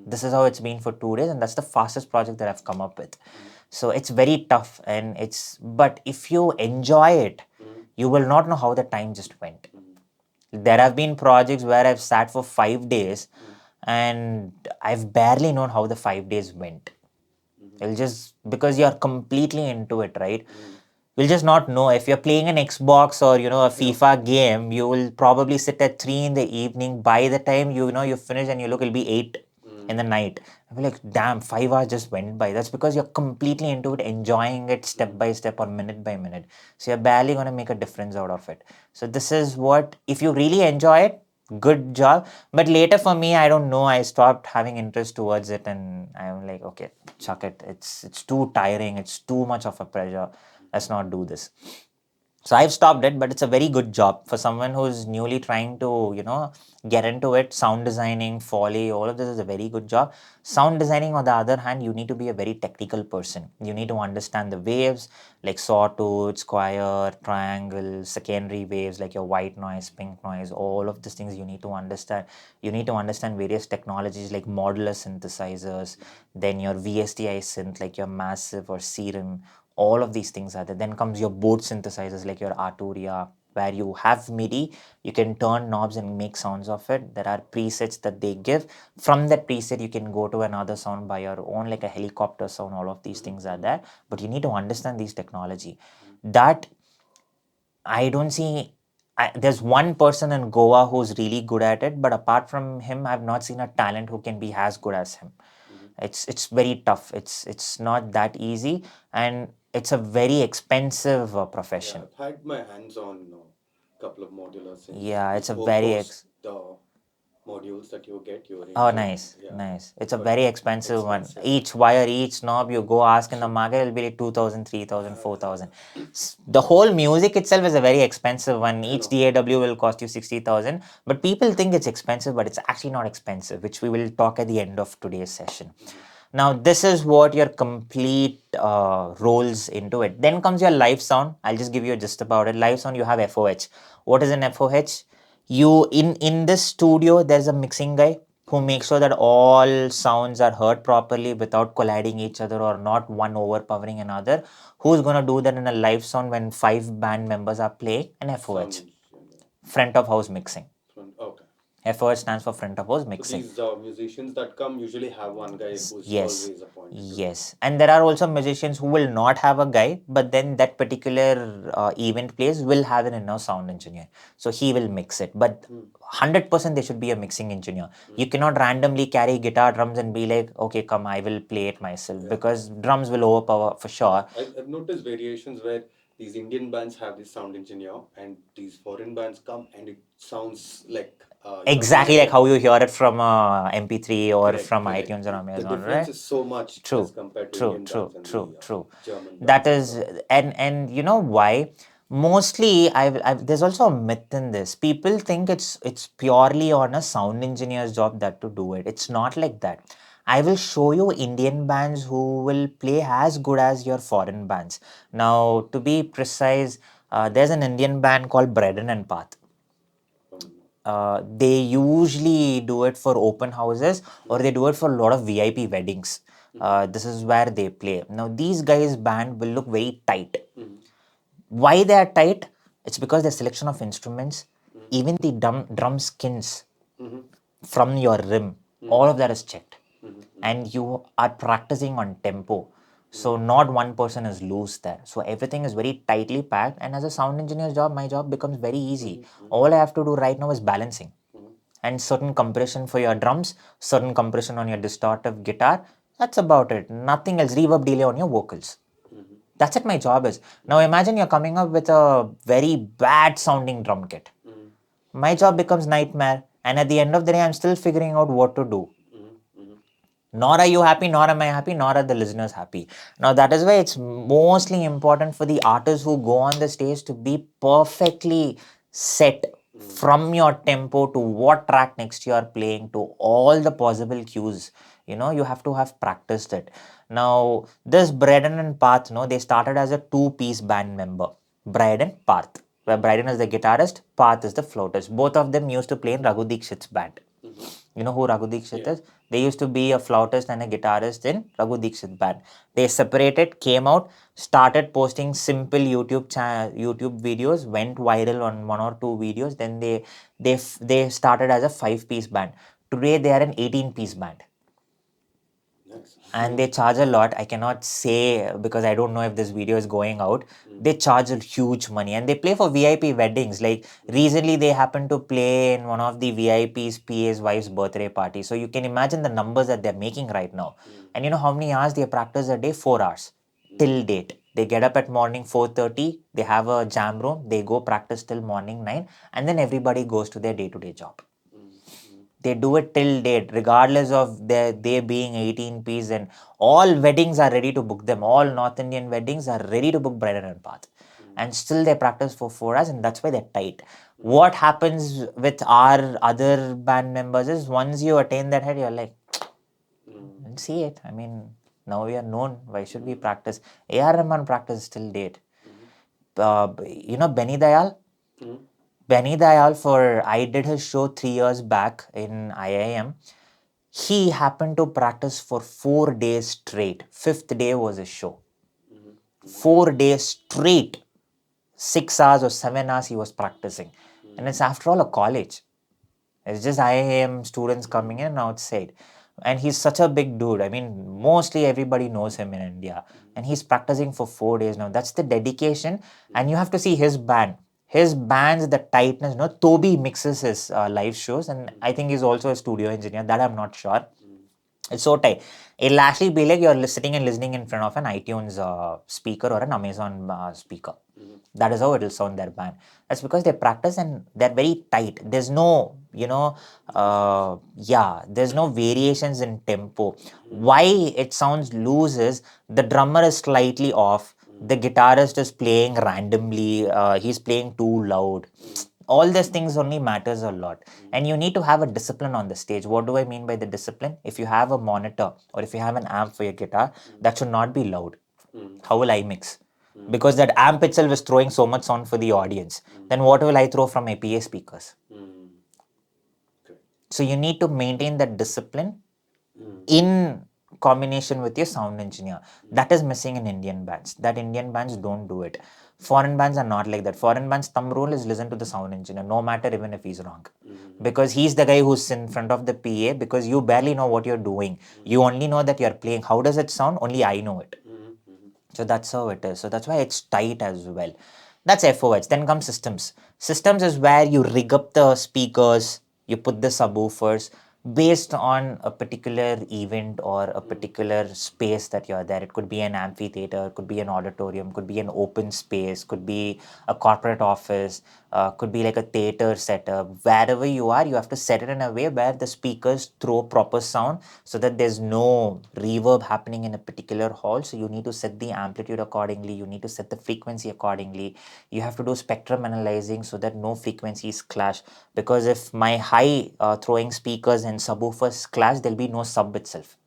This is how it's been for 2 days, and that's the fastest project that I've come up with. So it's very tough, but if you enjoy it, you will not know how the time just went. There have been projects where I've sat for 5 days and I've barely known how the 5 days went. It'll just, because you're completely into it, right? You'll just not know. If you're playing an Xbox or, a FIFA game, you will probably sit at 3 in the evening. By the time, you finish and you look, it'll be 8 in the night. I'll be like, damn, 5 hours just went by. That's because you're completely into it, enjoying it step by step or minute by minute. So you're barely going to make a difference out of it. So this is what, if you really enjoy it, good job. But later for me, I don't know, I stopped having interest towards it and I'm like, okay, chuck it. It's too tiring. It's too much of a pressure. Let's not do this. So I've stopped it, but it's a very good job for someone who's newly trying to, get into it. Sound designing, Foley, all of this is a very good job. Sound designing, on the other hand, you need to be a very technical person. You need to understand the waves like sawtooth, square, triangle, secondary waves like your white noise, pink noise, all of these things you need to understand. You need to understand various technologies like modular synthesizers, then your VSTI synth like your Massive or Serum. All of these things are there. Then comes your board synthesizers like your Arturia, where you have MIDI, you can turn knobs and make sounds of it. There are presets that they give. From that preset, you can go to another sound by your own, like a helicopter sound. All of these things are there. But you need to understand these technology. That I don't see. There's one person in Goa who's really good at it, but apart from him, I've not seen a talent who can be as good as him. It's very tough. It's not that easy, and it's a very expensive profession. I've had my hands on a couple of modular synths. Yeah, it's a Four very course, the modules that you get, you arrange Oh, it. nice, Yeah. nice. It's a But very expensive one. expensive. Each wire, each knob, you go ask in the market, it'll be like 2,000, 3,000, 4,000. The whole music itself is a very expensive one. Each DAW will cost you 60,000. But people think it's expensive, but it's actually not expensive, which we will talk at the end of today's session. Now, this is what your complete rolls into it. Then comes your live sound. I'll just give you a gist about it. Live sound, you have FOH. What is an FOH? You in this studio, there's a mixing guy who makes sure that all sounds are heard properly without colliding each other or not one overpowering another. Who's going to do that in a live sound when 5 band members are playing? An Sound FOH, engineer. front of house mixing. Okay. FOH stands for front of house So mixing. these musicians that come usually have one guy who's Yes, always appointed to do that. yes. And there are also musicians who will not have a guide, but then that particular event place will have an in-house sound engineer. So he will mix it. But 100% there should be a mixing engineer. You cannot randomly carry guitar, drums and be like, okay, come, I will play it myself, because drums will overpower for sure. I've noticed variations where these Indian bands have this sound engineer and these foreign bands come and it sounds like Exactly like how you hear it from MP3 or correct, from correct. iTunes or The Amazon, difference right? is so much as True, compared to true, Indian true, bands and true, the true. German That bands and is, stuff. and you know why? Mostly, there's also a myth in this. People think it's purely on a sound engineer's job that to do it. It's not like that. I will show you Indian bands who will play as good as your foreign bands. Now, to be precise, there's an Indian band called Bread and Path. They usually do it for open houses or they do it for a lot of VIP weddings. This is where they play. Now, these guys' band will look very tight. Why they are tight? It's because the selection of instruments, even the drum skins from your rim, all of that is checked. And you are practicing on tempo. So not one person is loose there. So everything is very tightly packed. And as a sound engineer's job, my job becomes very easy. All I have to do right now is balancing and certain compression for your drums, certain compression on your distortive guitar. That's about it. Nothing else. Reverb delay on your vocals. That's what my job is. Now imagine you're coming up with a very bad sounding drum kit. My job becomes nightmare. And at the end of the day, I'm still figuring out what to do. Nor are you happy, nor am I happy, nor are the listeners happy. Now, that is why it's mostly important for the artists who go on the stage to be perfectly set from your tempo to what track next you are playing to all the possible cues. You have to have practiced it. Now, this Braden and Path, they started as a two-piece band member. Braden, Path, where Braden is the guitarist, Path is the flautist. Both of them used to play in Raghu Dikshit's band. You know who Raghu Dikshit is? They used to be a flautist and a guitarist in Raghu Dikshit band. They separated, came out, started posting simple YouTube videos, went viral on 1 or 2 videos. Then they started as a 5-piece band. Today they are an 18-piece band. Nice. And they charge a lot. I cannot say because I don't know if this video is going out. They charge a huge money and they play for VIP weddings. Like recently, they happened to play in one of the VIP's PA's wife's birthday party. So you can imagine the numbers that they're making right now. And you know how many hours they practice a day? 4 hours till date. They get up at morning 4:30. They have a jam room. They go practice till morning 9, and then everybody goes to their day-to-day job. They do it till date, regardless of they being 18 piece, and all weddings are ready to book them. All North Indian weddings are ready to book Bridal and Path. And still they practice for 4 hours, and that's why they're tight. What happens with our other band members is once you attain that head, you're like, see it. I mean, now we are known. Why should we practice? A.R. Rahman practice till date. Benny Dayal? Benny Dayal, I did his show 3 years back in IIM. He happened to practice for 4 days straight. Fifth day was his show. 4 days straight. 6 hours or 7 hours he was practicing. And it's after all a college. It's just IIM students coming in and outside. And he's such a big dude. I mean, mostly everybody knows him in India. And he's practicing for 4 days now. That's the dedication. And you have to see his band. His band's the tightness. Toby mixes his live shows. And I think he's also a studio engineer. That I'm not sure. It's so tight. It'll actually be like you're sitting and listening in front of an iTunes speaker or an Amazon speaker. That is how it'll sound their band. That's because they practice and they're very tight. There's no, there's no variations in tempo. Why it sounds loose is the drummer is slightly off. The guitarist is playing randomly. He's playing too loud. All these things only matters a lot, and you need to have a discipline on the stage. What do I mean by the discipline? If you have a monitor or if you have an amp for your guitar, that should not be loud. How will I mix? Because that amp itself is throwing so much sound for the audience. Then what will I throw from my PA speakers? So you need to maintain that discipline in combination with your sound engineer. That is missing in Indian bands. That Indian bands don't do it. Foreign bands are not like that. Foreign bands' thumb rule is listen to the sound engineer, no matter even if he's wrong. Because he's the guy who's in front of the PA, because you barely know what you're doing. You only know that you're playing. How does it sound? Only I know it. So that's how it is. So that's why it's tight as well. That's FOH. Then comes systems. Systems is where you rig up the speakers, you put the subwoofers based on a particular event or a particular space that you're there. It could be an amphitheater, could be an auditorium, could be an open space, could be a corporate office, could be like a theater setup. Wherever you are, you have to set it in a way where the speakers throw proper sound so that there's no reverb happening in a particular hall. So you need to set the amplitude accordingly, you need to set the frequency accordingly. You have to do spectrum analyzing so that no frequencies clash. Because if my high throwing speakers and subwoofers clash, there'll be no sub itself,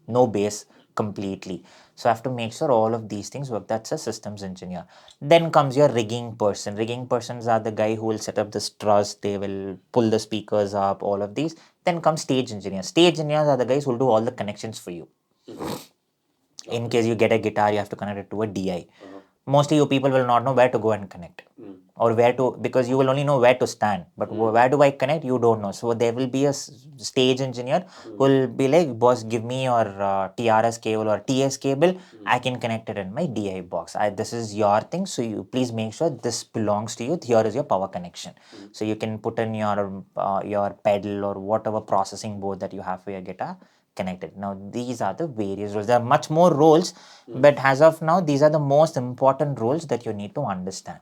no bass completely. So I have to make sure all of these things work. That's a systems engineer. Then comes your rigging person. Rigging persons are the guy who will set up this truss, they will pull the speakers up, all of these. Then comes stage engineers. Stage engineers are the guys who will do all the connections for you. In case you get a guitar, you have to connect it to a DI. Mostly you people will not know where to go and connect. Or where to, because you will only know where to stand, but where do I connect, you don't know. So there will be a stage engineer who will be like, boss, give me your TRS cable or TS cable, I can connect it in my DI box. This is your thing, so you please make sure this belongs to you. Here is your power connection. So you can put in your pedal or whatever processing board that you have for your guitar connected. Now these are the various roles. There are much more roles, but as of now, these are the most important roles that you need to understand.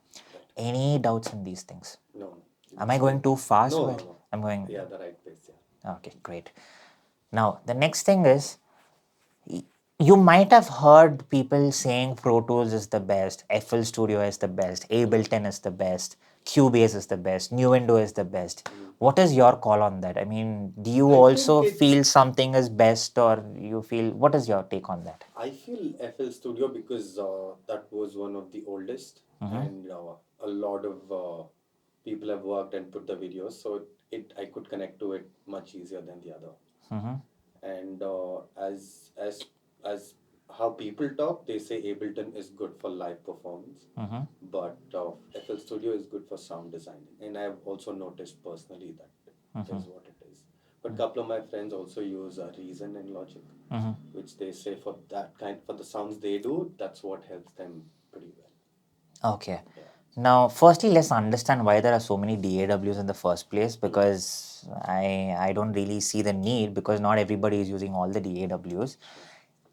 Any doubts in these things? No. Am I going too fast? No, no. I'm going. Yeah, the right pace. Yeah. Okay, great. Now the next thing is, you might have heard people saying Pro Tools is the best, FL Studio is the best, Ableton is the best, Cubase is the best, Nuendo is the best. What is your call on that? I mean, do you also feel something is best, or you feel, what is your take on that? I feel FL Studio because that was one of the oldest, and a lot of people have worked and put the videos, so I could connect to it much easier than the other. And as how people talk, they say Ableton is good for live performance, but FL Studio is good for sound designing, and I've also noticed personally that is what it is. But a couple of my friends also use Reason and Logic, which they say for that kind, for the sounds they do, that's what helps them pretty well. Okay. Now, firstly, let's understand why there are so many DAWs in the first place, because I don't really see the need, because not everybody is using all the DAWs.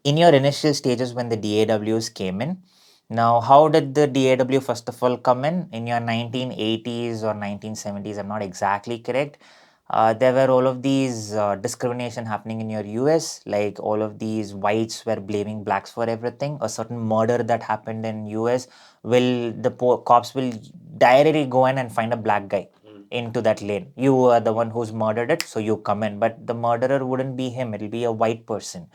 In your initial stages when the DAWs came in, now how did the DAW first of all come in your 1980s or 1970s? I'm not exactly correct. There were all of these discrimination happening in your US, like all of these whites were blaming blacks for everything. A certain murder that happened in US, will the cops will directly go in and find a black guy into that lane. You are the one who's murdered it, so you come in. But the murderer wouldn't be him, it'll be a white person.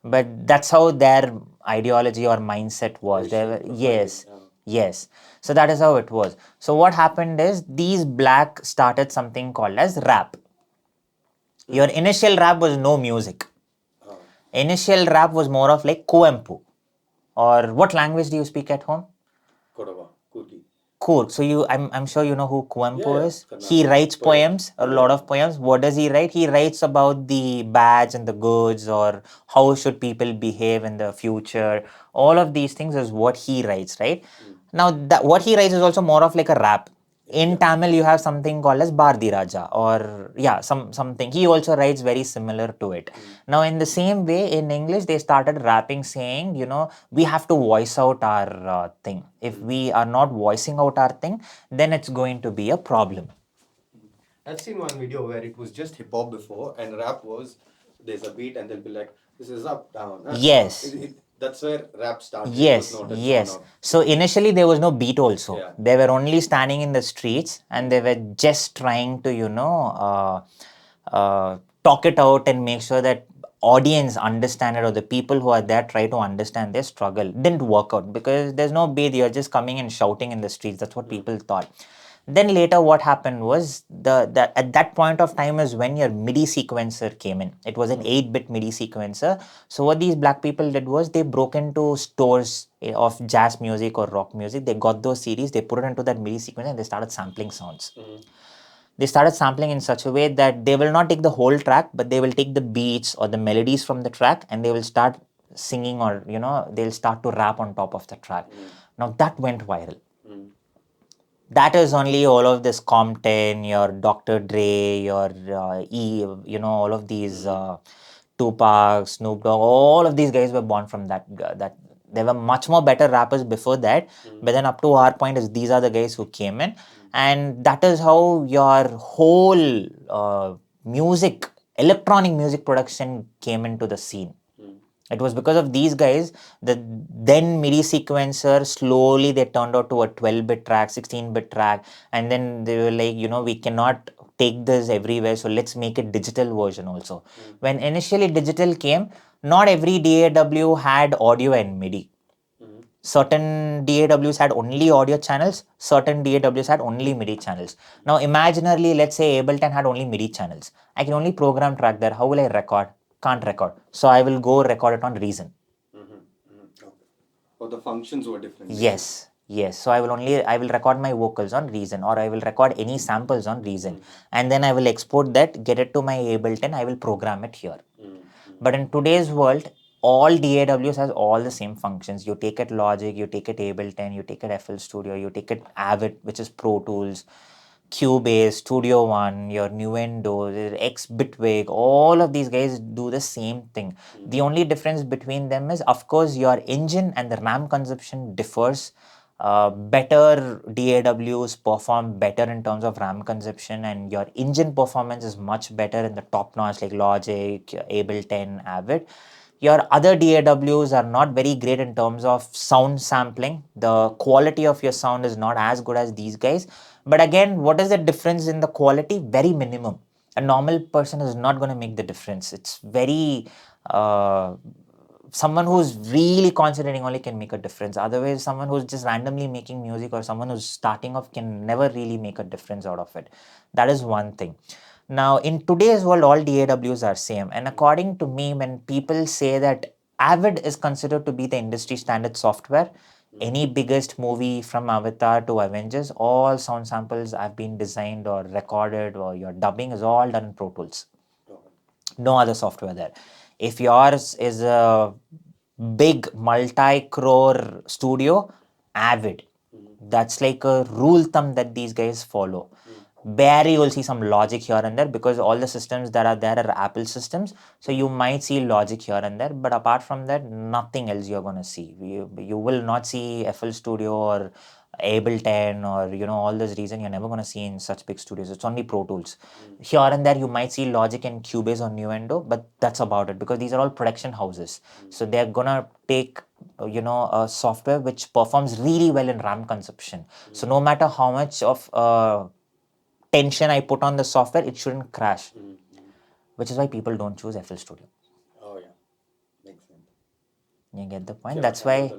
But that's how their ideology or mindset was. They were, yes, yes. So that is how it was. So what happened is, these black started something called as rap. Your initial rap was no music. Initial rap was more of like Kuempu. Or what language do you speak at home? Kodava, Kurgi. Cool. So I'm sure you know who Kuempu is. Karnataka. He writes poems, a lot of poems. What does he write? He writes about the bads and the goods, or how should people behave in the future. All of these things is what he writes, right? Now that what he writes is also more of like a rap. In Tamil, you have something called as Bhardi Raja, or yeah, something. He also writes very similar to it. Now, in the same way, in English, they started rapping, saying, we have to voice out our thing. If we are not voicing out our thing, then it's going to be a problem. I've seen one video where it was just hip hop before, and rap was there's a beat, and they'll be like, "This is up, down." Yes. That's where rap started. Yes, It was not a yes. genre. So initially there was no beat also. Yeah. They were only standing in the streets, and they were just trying to, talk it out and make sure that audience understand it, or the people who are there try to understand their struggle. Didn't work out because there's no beat. You're just coming and shouting in the streets. That's what people thought. Then later what happened was the at that point of time is when your MIDI sequencer came in. It was an 8-bit MIDI sequencer. So what these black people did was they broke into stores of jazz music or rock music. They got those CDs, they put it into that MIDI sequencer, and they started sampling sounds. They started sampling in such a way that they will not take the whole track, but they will take the beats or the melodies from the track, and they will start singing, or they'll start to rap on top of the track. Now that went viral. That is only all of this Compton, your Dr. Dre, your all of these Tupac, Snoop Dogg, all of these guys were born from that. There were much more better rappers before that, but then up to our point is these are the guys who came in, and that is how your whole music, electronic music production came into the scene. It was because of these guys that then MIDI sequencer slowly they turned out to a 12-bit track, 16-bit track, and then they were like, we cannot take this everywhere, so let's make a digital version also. When initially digital came, not every DAW had audio and MIDI. Certain DAWs had only audio channels, certain DAWs had only MIDI channels. Now, imaginarily, let's say Ableton had only MIDI channels. I can only program track there. How will I record? Can't record. So I will go record it on Reason. Okay. Or the functions were different. Yes. Yes. So I will record my vocals on Reason, or I will record any samples on Reason. And then I will export that, get it to my Ableton, I will program it here. But in today's world, all DAWs has all the same functions. You take it Logic, you take it Ableton, you take it FL Studio, you take it Avid, which is Pro Tools, Cubase, Studio One, your Nuendo, X Bitwig, all of these guys do the same thing. The only difference between them is, of course, your engine and the RAM consumption differs. Better DAWs perform better in terms of RAM consumption, and your engine performance is much better in the top notch like Logic, Ableton, Avid. Your other DAWs are not very great in terms of sound sampling. The quality of your sound is not as good as these guys. But again, what is the difference in the quality? Very minimum. A normal person is not going to make the difference. It's very someone who's really concentrating only can make a difference. Otherwise, someone who's just randomly making music or someone who's starting off can never really make a difference out of it. That is one thing. Now, in today's world, all DAWs are same. And according to me, when people say that Avid is considered to be the industry standard software, any biggest movie from Avatar to Avengers, all sound samples have been designed or recorded, or your dubbing is all done in Pro Tools. No other software there. If yours is a big multi-crore studio, Avid. That's like a rule thumb that these guys follow. Barely you'll see some Logic here and there, because all the systems that are there are Apple systems. So you might see Logic here and there, but apart from that, nothing else you're going to see. You will not see FL Studio or Ableton or all those reasons you're never going to see in such big studios. It's only Pro Tools. Here and there you might see Logic and Cubase or Nuendo, but that's about it, because these are all production houses. So they're going to take a software which performs really well in RAM consumption. So no matter how much of tension I put on the software, it shouldn't crash. Which is why people don't choose FL Studio. Oh yeah, makes sense. You get the point? That's why,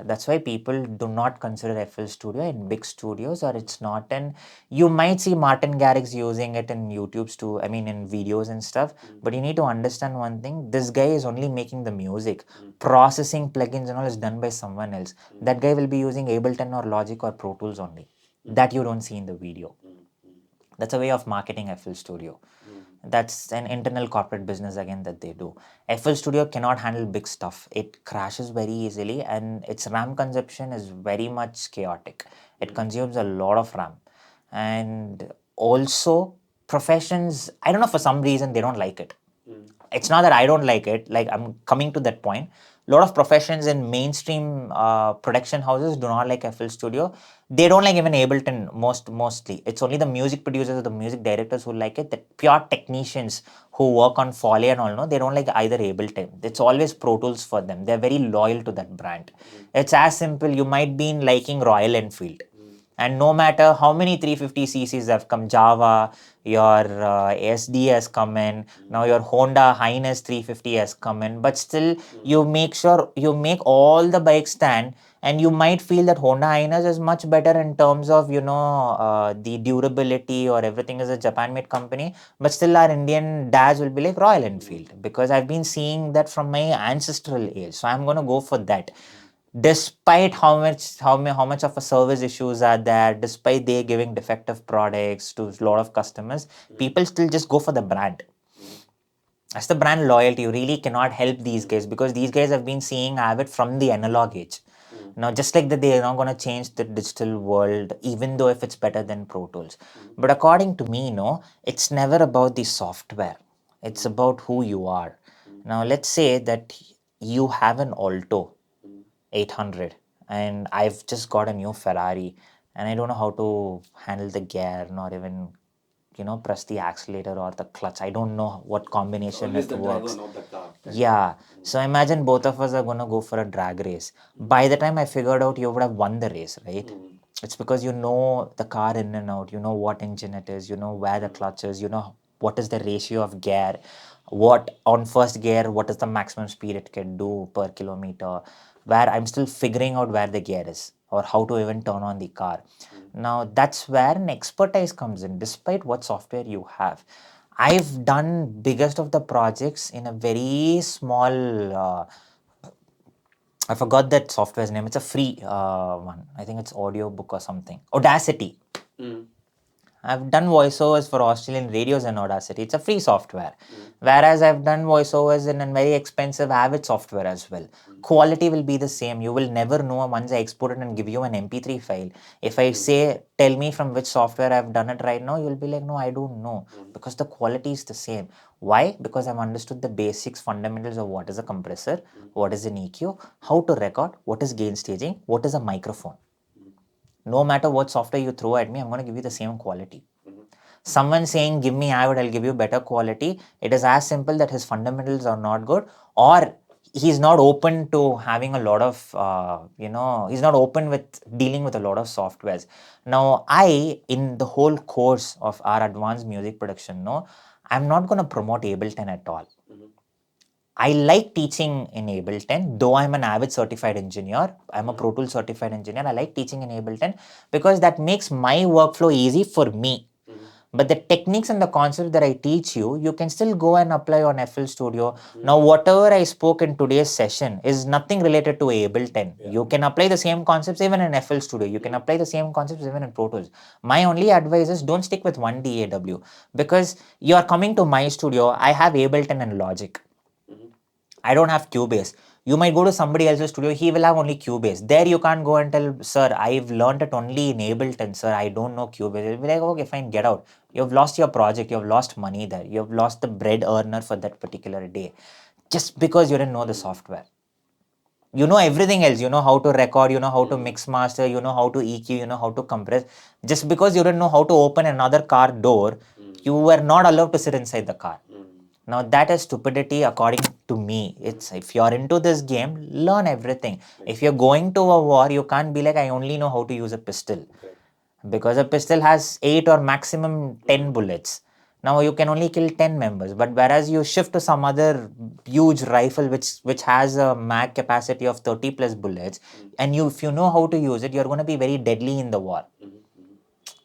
that's why people do not consider FL Studio in big studios, or it's not in. You might see Martin Garrix using it in YouTube's too, I mean in videos and stuff, but you need to understand one thing, this guy is only making the music. Processing plugins and all is done by someone else. That guy will be using Ableton or Logic or Pro Tools only. That you don't see in the video. That's a way of marketing FL Studio. That's an internal corporate business again that they do. FL Studio cannot handle big stuff. It crashes very easily, and its RAM consumption is very much chaotic. It consumes a lot of RAM. And also, professions, I don't know, for some reason they don't like it. It's not that I don't like it, like I'm coming to that point. A lot of professions in mainstream production houses do not like FL Studio. They don't like even Ableton mostly. It's only the music producers or the music directors who like it. The pure technicians who work on Foley and all, no, they don't like either Ableton. It's always Pro Tools for them. They're very loyal to that brand. It's as simple. You might be liking Royal Enfield. And no matter how many 350cc's have come, Java, your SD has come in, now your Honda Highness 350 has come in, but still you make sure you make all the bikes stand, and you might feel that Honda Highness is much better in terms of, the durability or everything is a Japan made company, but still our Indian dads will be like Royal Enfield, because I've been seeing that from my ancestral age, so I'm going to go for that. Despite how much of a service issues are there, despite they giving defective products to a lot of customers, people still just go for the brand. That's the brand loyalty. You really cannot help these guys, because these guys have been seeing Avid from the analog age. Now, just like that, they are not going to change the digital world, even though if it's better than Pro Tools. But according to me, no, it's never about the software. It's about who you are. Now, let's say that you have an Alto 800 and I've just got a new Ferrari, and I don't know how to handle the gear, nor even press the accelerator or the clutch. I don't know what combination Always it the works. driver, not the car. Yeah. So imagine both of us are gonna go for a drag race. By the time I figured out, you would have won the race, right? It's because you know the car in and out, you know what engine it is, you know where the clutch is, you know what is the ratio of gear, what on first gear, what is the maximum speed it can do per kilometer, where I'm still figuring out where the gear is or how to even turn on the car. Now that's where an expertise comes in, despite what software you have. I've done biggest of the projects in a very small I forgot that software's name. It's a free one. I think it's audiobook or something. Audacity. I've done voiceovers for Australian radios in Audacity. It's a free software. Whereas I've done voiceovers in a very expensive Avid software as well. Quality will be the same. You will never know once I export it and give you an MP3 file. If I say, tell me from which software I've done it right now, you'll be like, no, I don't know. Because the quality is the same. Why? Because I've understood the basics, fundamentals of what is a compressor, what is an EQ, how to record, what is gain staging, what is a microphone. No matter what software you throw at me, I'm going to give you the same quality. Someone saying, give me Avid, I'll give you better quality. It is as simple that his fundamentals are not good, or he's not open to having a lot of, he's not open with dealing with a lot of softwares. Now, in the whole course of our advanced music production, no, I'm not going to promote Ableton at all. I like teaching in Ableton, though I'm an Avid certified engineer. I'm a Pro Tools certified engineer. I like teaching in Ableton because that makes my workflow easy for me. But the techniques and the concepts that I teach you, you can still go and apply on FL Studio. Now, whatever I spoke in today's session is nothing related to Ableton. You can apply the same concepts even in FL Studio. You can apply the same concepts even in Pro Tools. My only advice is don't stick with one DAW, because you are coming to my studio. I have Ableton and Logic. I don't have Cubase. You might go to somebody else's studio, he will have only Cubase. There you can't go and tell, sir, I've learned it only in Ableton, sir, I don't know Cubase. He'll be like, okay, fine, get out. You've lost your project, you've lost money there, you've lost the bread earner for that particular day. Just because you didn't know the software. You know everything else. You know how to record, you know how to mix master, you know how to EQ, you know how to compress. Just because you didn't know how to open another car door, you were not allowed to sit inside the car. Now that is stupidity according to me. It's if you're into this game, learn everything. If you're going to a war, you can't be like, I only know how to use a pistol. Because a pistol has 8 or maximum 10 bullets. Now you can only kill 10 members. But whereas you shift to some other huge rifle which has a mag capacity of 30 plus bullets, and if you know how to use it, you're going to be very deadly in the war.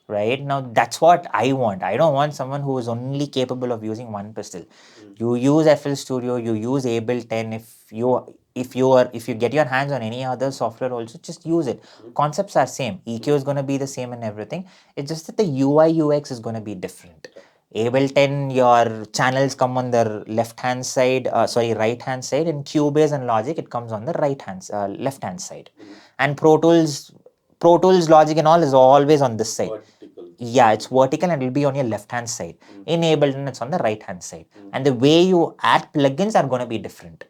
Right now, that's what I want. I don't want someone who is only capable of using one pistol. You use FL Studio, you use Ableton. If you get your hands on any other software also, just use it. Concepts are same. EQ is going to be the same and everything. It's just that the UI UX is going to be different. Ableton, your channels come on the right hand side. In Cubase and Logic, it comes on the left hand side. And Pro Tools, Logic and all is always on this side. Vertical. Yeah, it's vertical and it will be on your left hand side. In Ableton, it's on the right hand side. And the way you add plugins are going to be different.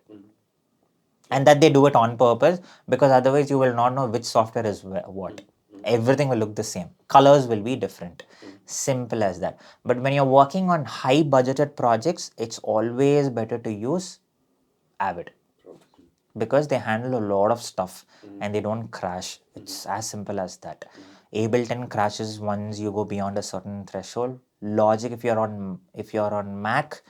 And that they do it on purpose, because otherwise you will not know which software is what. Everything will look the same. Colors will be different. Simple as that. But when you're working on high budgeted projects, it's always better to use Avid, because they handle a lot of stuff and they don't crash. It's as simple as that. Ableton crashes once you go beyond a certain threshold. Logic, if you're on Mac,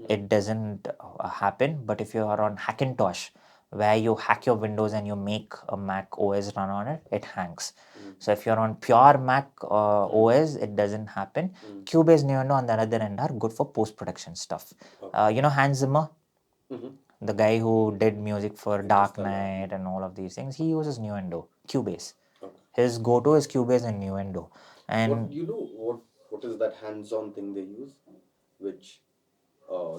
it doesn't happen. But if you are on Hackintosh, where you hack your Windows and you make a Mac OS run on it, it hangs. So if you're on pure Mac OS, it doesn't happen. Cubase, Nuendo on the other end are good for post-production stuff. You know Hans Zimmer, the guy who did music for Dark Knight and all of these things, he uses Nuendo, Cubase. His go-to is Cubase and Nuendo. And what is that hands-on thing they use, which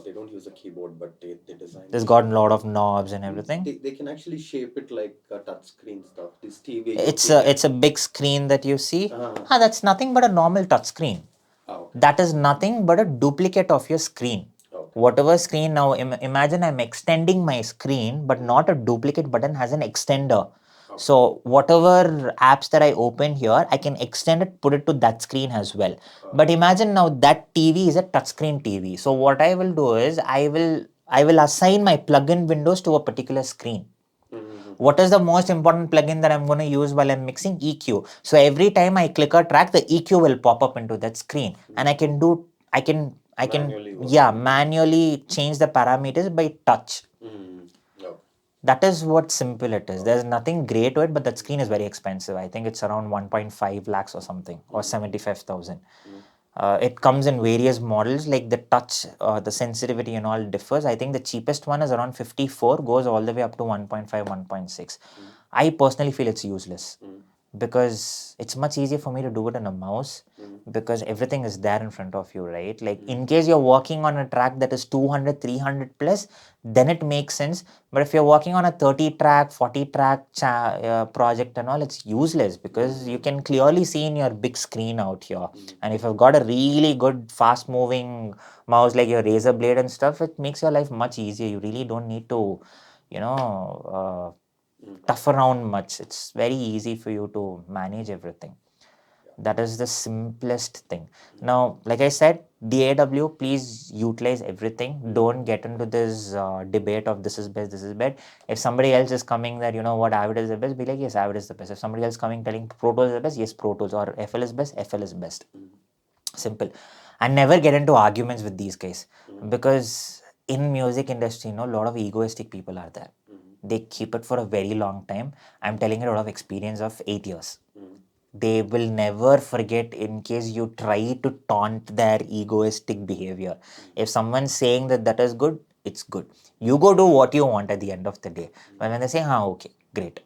they don't use a keyboard, but they design there's it got a like lot of knobs and everything. they can actually shape it like a touch screen stuff. This TV you're It's a big screen that you see. Uh-huh. That's nothing but a normal touch screen. Okay. That is nothing but a duplicate of your screen. Whatever screen now, imagine I'm extending my screen, but not a duplicate button, has an extender. So whatever apps that I open here, I can extend it, put it to that screen as well. But imagine now that TV is a touchscreen TV. So what I will do is I will assign my plugin windows to a particular screen. What is the most important plugin that I'm going to use while I'm mixing? EQ. So every time I click a track, the EQ will pop up into that screen, and I can manually change the parameters by touch. That is what simple it is. There's nothing great to it, but that screen is very expensive. I think it's around 1.5 lakhs or something, or 75,000. It comes in various models, like the touch, the sensitivity and all differs. I think the cheapest one is around 54, goes all the way up to 1.5, 1.6. I personally feel it's useless because it's much easier for me to do it on a mouse because everything is there in front of you, right? Like in case you're working on a track that is 200, 300 plus, then it makes sense. But if you're working on a 30 track, 40 track project and all, it's useless because you can clearly see in your big screen out here. And if you've got a really good fast moving mouse like your Razer Blade and stuff, it makes your life much easier. You really don't need to, you know, tough around much. It's very easy for you to manage everything. That is the simplest thing. Now, like I said, DAW, please utilize everything. Don't get into this debate of this is best, this is bad. If somebody else is coming that, you know what, Avid is the best, be like, yes, Avid is the best. If somebody else coming telling Pro Tools is the best, yes, Pro Tools. Or FL is best, FL is best. Simple. And never get into arguments with these guys because in music industry, a lot of egoistic people are there. They keep it for a very long time. I'm telling you a lot of experience of 8 years. They will never forget in case you try to taunt their egoistic behavior. If someone's saying that that is good, it's good. You go do what you want at the end of the day. But when they say, okay, great.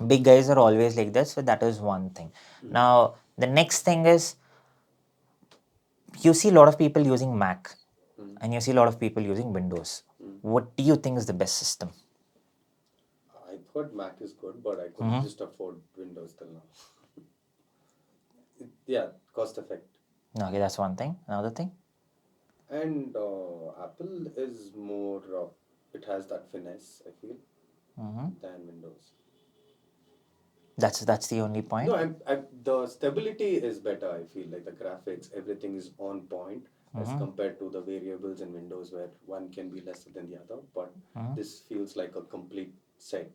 Big guys are always like that, so that is one thing. Now, the next thing is you see a lot of people using Mac and you see a lot of people using Windows. What do you think is the best system? I've heard Mac is good, but I couldn't just afford Windows till now. Yeah, cost effect. Okay, that's one thing. Another thing? And Apple is more, it has that finesse, I feel, than Windows. That's the only point? No, the stability is better, I feel. Like the graphics, everything is on point as compared to the variables in Windows where one can be lesser than the other. But this feels like a complete set.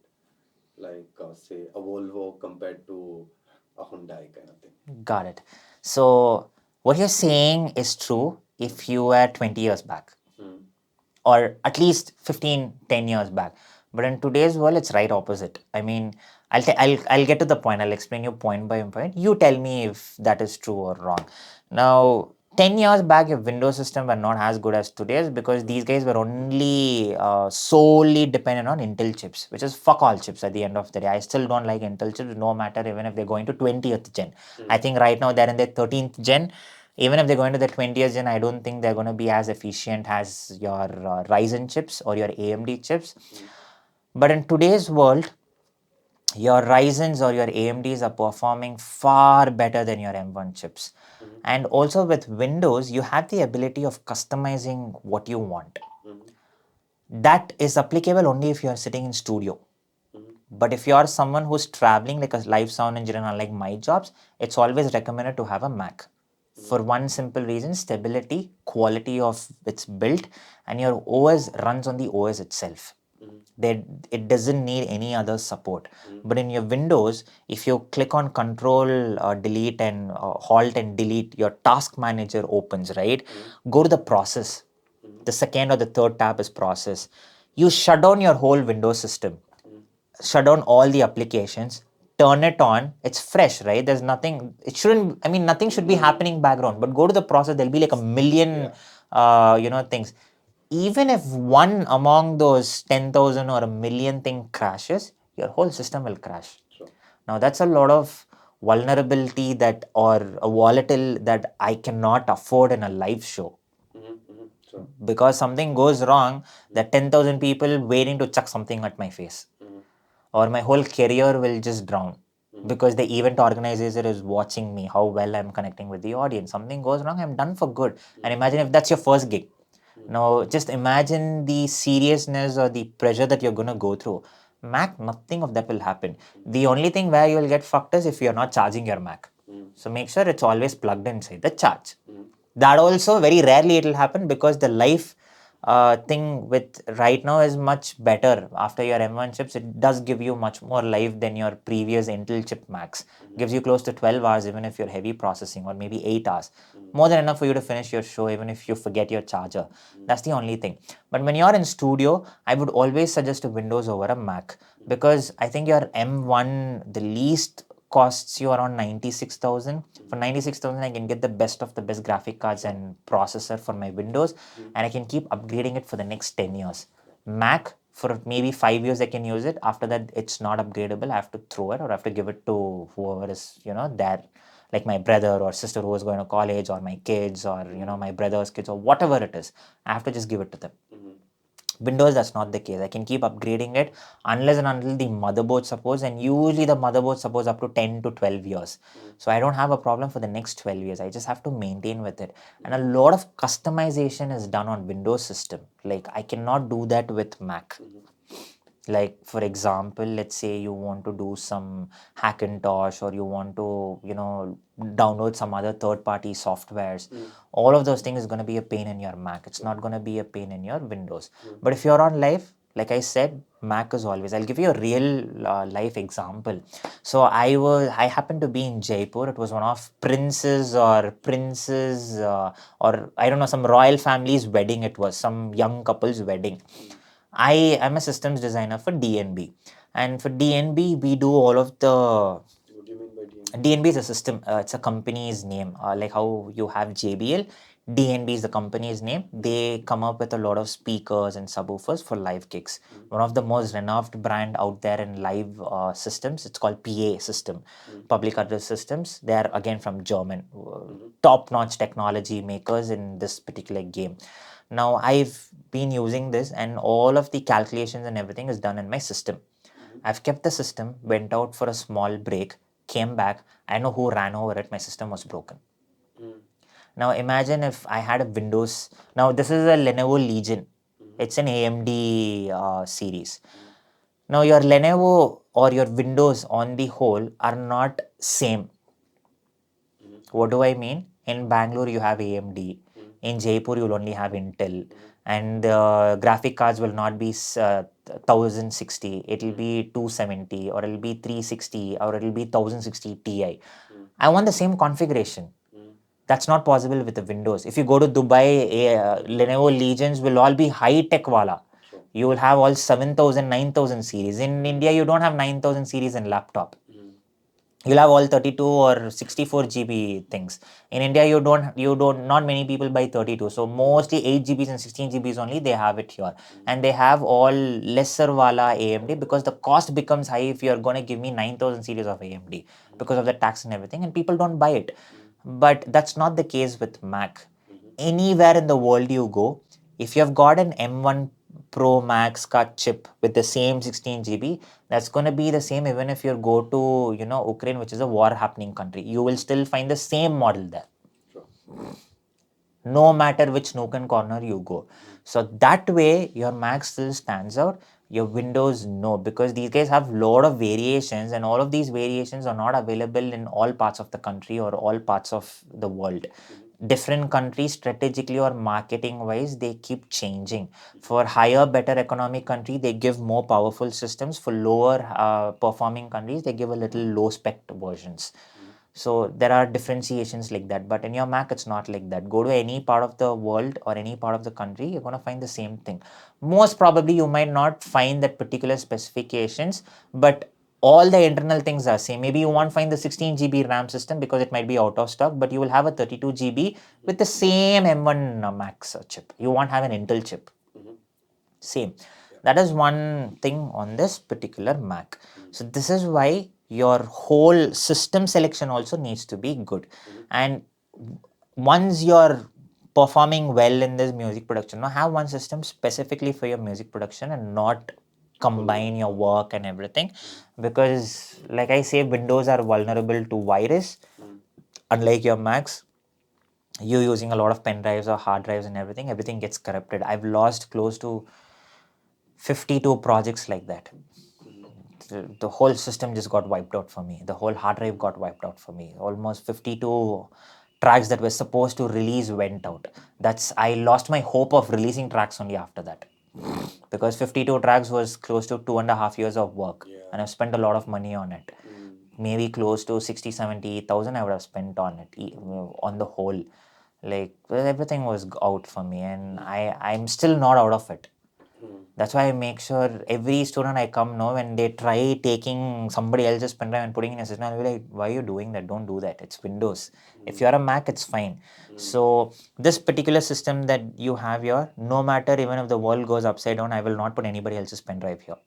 Like, say, a Volvo compared to a Hyundai kind of thing. Got it. So, what you're saying is true if you were 20 years back or at least 15, 10 years back. But in today's world, it's right opposite. I mean, I'll get to the point. I'll explain you point by point. You tell me if that is true or wrong. Now, 10 years back, if Windows system were not as good as today's because these guys were only solely dependent on Intel chips, which is fuck all chips at the end of the day. I still don't like Intel chips, no matter even if they're going to 20th gen. I think right now they're in their 13th gen. Even if they're going to the 20th gen, I don't think they're going to be as efficient as your Ryzen chips or your AMD chips. But in today's world, your Ryzens or your AMDs are performing far better than your M1 chips. And also with Windows, you have the ability of customizing what you want. That is applicable only if you are sitting in studio. But if you are someone who's traveling like a live sound engineer, unlike my jobs, it's always recommended to have a Mac. For one simple reason, stability, quality of its built, and your OS runs on the OS itself. They, it doesn't need any other support. But in your Windows, if you click on Control, Delete, and Halt and Delete, your Task Manager opens, right? Go to the Process. The second or the third tab is Process. You shut down your whole Windows system, shut down all the applications, turn it on. It's fresh, right? There's nothing. It shouldn't. I mean, nothing should be happening background. But go to the Process. There'll be like a million, things. Even if one among those 10,000 or a million thing crashes, your whole system will crash. Sure. Now that's a lot of vulnerability that, or a volatile that I cannot afford in a live show. Sure. Because something goes wrong, there are 10,000 people waiting to chuck something at my face. Or my whole career will just drown. Because the event organizer is watching me, how well I'm connecting with the audience. Something goes wrong, I'm done for good. And imagine if that's your first gig. Now, just imagine the seriousness or the pressure that you're going to go through. Mac, nothing of that will happen. The only thing where you will get fucked is if you're not charging your Mac. So make sure it's always plugged inside the charge. That also very rarely it will happen, because the life thing with right now is much better. After your M1 chips, it does give you much more life than your previous Intel chip Max. Gives you close to 12 hours even if you're heavy processing, or maybe 8 hours. More than enough for you to finish your show even if you forget your charger. That's the only thing. But when you're in studio, I would always suggest a Windows over a Mac, because I think your M1, the least costs you around 96,000. For 96,000, I can get the best of the best graphic cards and processor for my Windows, and I can keep upgrading it for the next 10 years. Mac, for maybe 5 years I can use it. After that, it's not upgradable. I have to throw it, or I have to give it to whoever is, there, like my brother or sister who is going to college, or my kids, or my brother's kids, or whatever it is. I have to just give it to them. Windows, that's not the case. I can keep upgrading it unless and until the motherboard supports, and usually the motherboard supports up to 10 to 12 years. So I don't have a problem for the next 12 years. I just have to maintain with it. And a lot of customization is done on Windows system. Like I cannot do that with Mac. Like for example, let's say you want to do some Hackintosh, or you want to download some other third party softwares. All of those things is going to be a pain in your Mac. It's not going to be a pain in your Windows. But if you're on live, like I said, Mac is always. I'll give you a real life example. So I happened to be in Jaipur. It was one of princes or princess, or I don't know, some royal family's wedding. It was some young couple's wedding. I am a systems designer for DNB, and for DNB we do all of the. What do you mean by DNB? DNB is a system. It's a company's name. Like how you have JBL, DNB is the company's name. They come up with a lot of speakers and subwoofers for live gigs. One of the most renowned brand out there in live systems. It's called PA system, public address systems. They are again from German, top-notch technology makers in this particular game. Now I've been using this, and all of the calculations and everything is done in my system. I've kept the system, went out for a small break, came back. I know who ran over it. My system was broken. Now imagine if I had a Windows. Now this is a Lenovo Legion. It's an AMD series. Now your Lenovo or your Windows on the whole are not same. What do I mean? In Bangalore, you have AMD. In Jaipur, you'll only have Intel. And the graphic cards will not be 1060. It'll be 270, or it'll be 360, or it'll be 1060 Ti. I want the same configuration. That's not possible with the Windows. If you go to Dubai, Lenovo Legions will all be high tech wala. You will have all 7000, 9000 series. In India, you don't have 9000 series in laptop. You'll have all 32 or 64 GB things. In India, not many people buy 32. So mostly 8 GBs and 16 GBs only, they have it here. And they have all lesser wala AMD, because the cost becomes high if you're going to give me 9000 series of AMD because of the tax and everything, and people don't buy it. But that's not the case with Mac. Anywhere in the world you go, if you've got an M1 Pro Max card chip with the same 16 GB, that's going to be the same even if you go to, Ukraine, which is a war happening country. You will still find the same model there. Sure. No matter which nook and corner you go. So that way, your Mac still stands out. Your Windows, no, because these guys have a lot of variations, and all of these variations are not available in all parts of the country or all parts of the world. different countries strategically or marketing wise, they keep changing. For higher, better economic country, they give more powerful systems. For lower performing countries, they give a little low spec versions. So there are differentiations like that. But in your Mac, it's not like that. Go to any part of the world or any part of the country, you're going to find the same thing. Most probably, you might not find that particular specifications, but all the internal things are same. Maybe you won't find the 16 GB RAM system because it might be out of stock, but you will have a 32 GB with the same M1 Max chip. You won't have an Intel chip. Same. That is one thing on this particular Mac. So this is why your whole system selection also needs to be good. And once you're performing well in this music production, now have one system specifically for your music production and not combine your work and everything, because like I say, Windows are vulnerable to virus. Unlike your Macs, you using a lot of pen drives or hard drives and everything gets corrupted. I've lost close to 52 projects like that. The whole system just got wiped out for me. The whole hard drive got wiped out for me. Almost 52 tracks that were supposed to release went out. I lost my hope of releasing tracks only after that, because 52 tracks was close to 2.5 years of work. And I've spent a lot of money on it. Maybe close to 60,000-70,000 I would have spent on it, on the whole. Like, everything was out for me, and I'm still not out of it. That's why I make sure every student I come know, when they try taking somebody else's pen drive and putting in a system, I'll be like, why are you doing that? Don't do that. It's Windows. If you're a Mac, it's fine. So this particular system that you have here, no matter even if the world goes upside down, I will not put anybody else's pen drive here.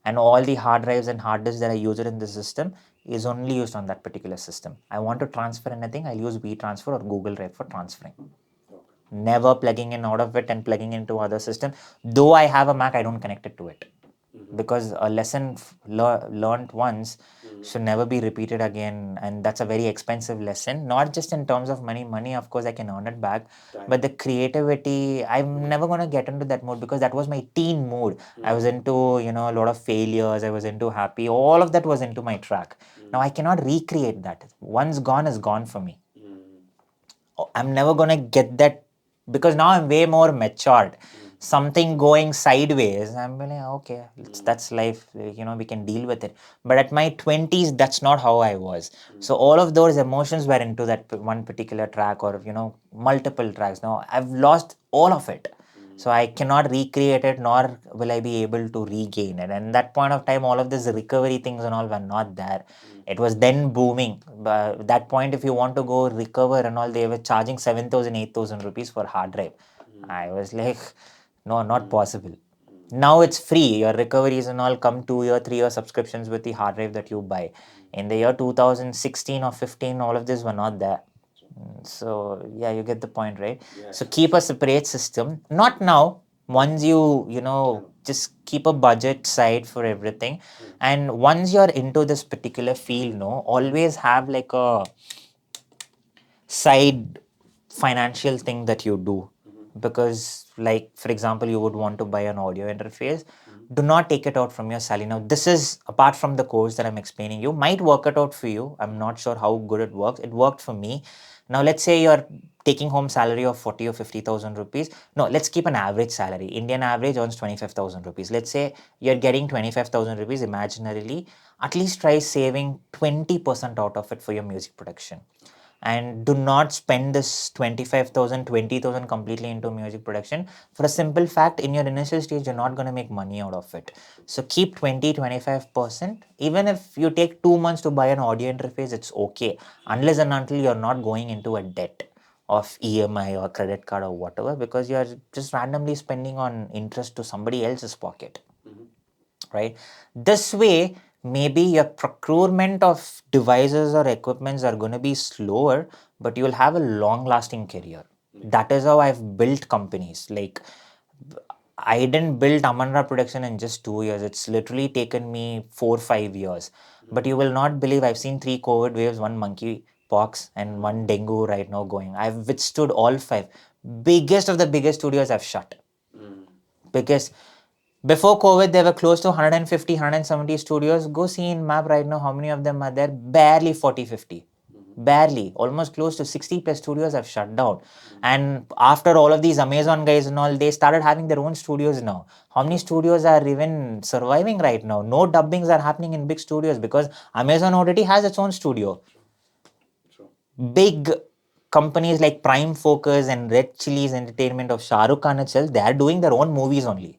And all the hard drives and hard disks that I use it in the system is only used on that particular system. I want to transfer anything, I'll use WeTransfer or Google Drive for transferring. Never plugging in out of it and plugging into other system. Though I have a Mac, I don't connect it to it, because a lesson learned once should never be repeated again, and that's a very expensive lesson. Not just in terms of money, of course I can earn it back, but the creativity, I'm never going to get into that mode, because that was my teen mood. I was into a lot of failures, I was into happy, all of that was into my track. Now I cannot recreate that. Once gone is gone for me. I'm never gonna get that, because now I'm way more matured. Something going sideways, I'm like, okay, that's life. We can deal with it. But at my 20s, that's not how I was. So all of those emotions were into that one particular track, or multiple tracks. Now I've lost all of it. So I cannot recreate it, nor will I be able to regain it. And that point of time, all of these recovery things and all were not there. It was then booming. But that point, if you want to go recover and all, they were charging 7,000, 8,000 rupees for hard drive. I was like, no, not possible. Now it's free. Your recoveries and all come 2 year, 3 year subscriptions with the hard drive that you buy. In the year 2016 or 15, all of this were not there. So yeah, you get the point, right? So keep a separate system. Not now. Once you just keep a budget side for everything. And once you're into this particular field, always have like a side financial thing that you do. Because, like, for example, you would want to buy an audio interface. Do not take it out from your salary. Now, this is apart from the course that I'm explaining. You might work it out for you. I'm not sure how good it works. It worked for me. Now, let's say you're taking home salary of 40 or 50,000 rupees. No, let's keep an average salary. Indian average earns 25,000 rupees. Let's say you're getting 25,000 rupees imaginarily. At least try saving 20% out of it for your music production. And do not spend this 25,000, 20,000 completely into music production, for a simple fact, in your initial stage, you're not going to make money out of it. So keep 20-25%. Even if you take 2 months to buy an audio interface, it's okay, unless and until you're not going into a debt of EMI or credit card or whatever, because you're just randomly spending on interest to somebody else's pocket. Right? This way, maybe your procurement of devices or equipments are going to be slower, but you will have a long lasting career. That is how I've built companies. Like, I didn't build Amanra production in just 2 years. It's literally taken me 4-5 years. But you will not believe, I've seen 3 COVID waves, 1 monkey pox, and 1 dengue right now going. I've withstood all 5. Biggest of the biggest studios I've shut. Because before COVID, there were close to 150, 170 studios. Go see in map right now how many of them are there. Barely 40, 50. Barely. Almost close to 60 plus studios have shut down. And after all of these Amazon guys and all, they started having their own studios now. How many studios are even surviving right now? No dubbings are happening in big studios because Amazon already has its own studio. True. Big companies like Prime Focus and Red Chillies Entertainment of Shah Rukh Khan itself, they are doing their own movies only.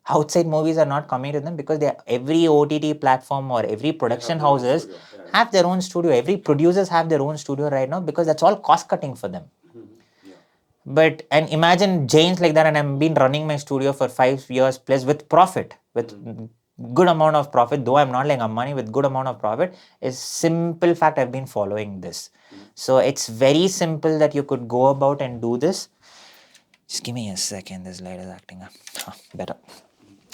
Outside movies are not coming to them because they every OTT platform or every production their own houses studio. Yeah. have their own studio. Every producers have their own studio right now because that's all cost cutting for them. Yeah. But and imagine James like that, and I've been running my studio for 5 years plus with profit, with good amount of profit. Though I'm not like money with good amount of profit, is simple fact I've been following this. So it's very simple that you could go about and do this. Just give me a second. This light is acting up. Better.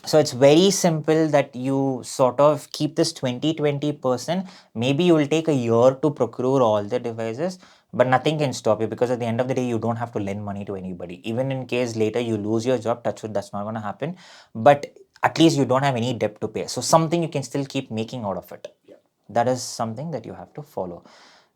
So it's very simple that you sort of keep this 20-20%. Maybe you will take a year to procure all the devices, but nothing can stop you because at the end of the day, you don't have to lend money to anybody. Even in case later you lose your job, touch wood, that's not going to happen. But at least you don't have any debt to pay. So something you can still keep making out of it. Yeah. That is something that you have to follow.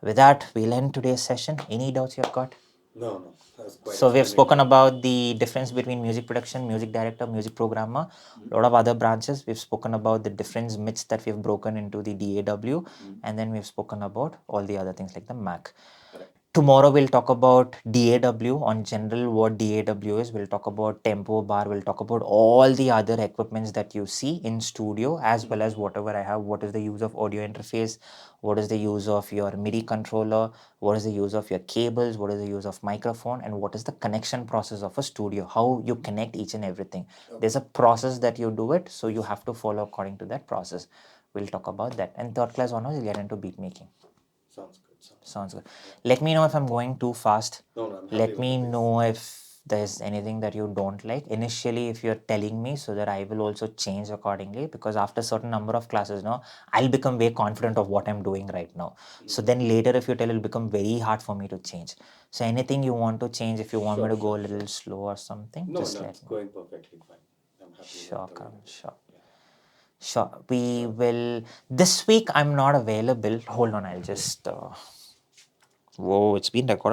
With that, we'll end today's session. Any doubts you've got? No. That's quite So we've spoken explanatory. about the difference between music production, music director, music programmer, a lot of other branches. We've spoken about the different myths that we've broken into the DAW, and then we've spoken about all the other things like the Mac. Correct. Tomorrow we'll talk about DAW on general what DAW is. We'll talk about tempo bar. We'll talk about all the other equipments that you see in studio as well as whatever I have. What is the use of audio interface? What is the use of your MIDI controller? What is the use of your cables? What is the use of microphone? And what is the connection process of a studio? How you connect each and everything. There's a process that you do it. So you have to follow according to that process. We'll talk about that. And third class honors, you'll get into beat making. Sounds good. Sounds good. Let me know if I'm going too fast. No, I'm happy Let with me the pace. know if there's anything that you don't like. Initially, if you're telling me so that I will also change accordingly because after certain number of classes now, I'll become very confident of what I'm doing right now. So then later, if you tell, it'll become very hard for me to change. So anything you want to change, if you want me to go a little slow or something, No, just let it's me. going perfectly fine. I'm happy Sure, with the way Karan, it is. sure. Yeah. Sure. We will. This week, I'm not available. Hold on, I'll just. Whoa, it's been recorded.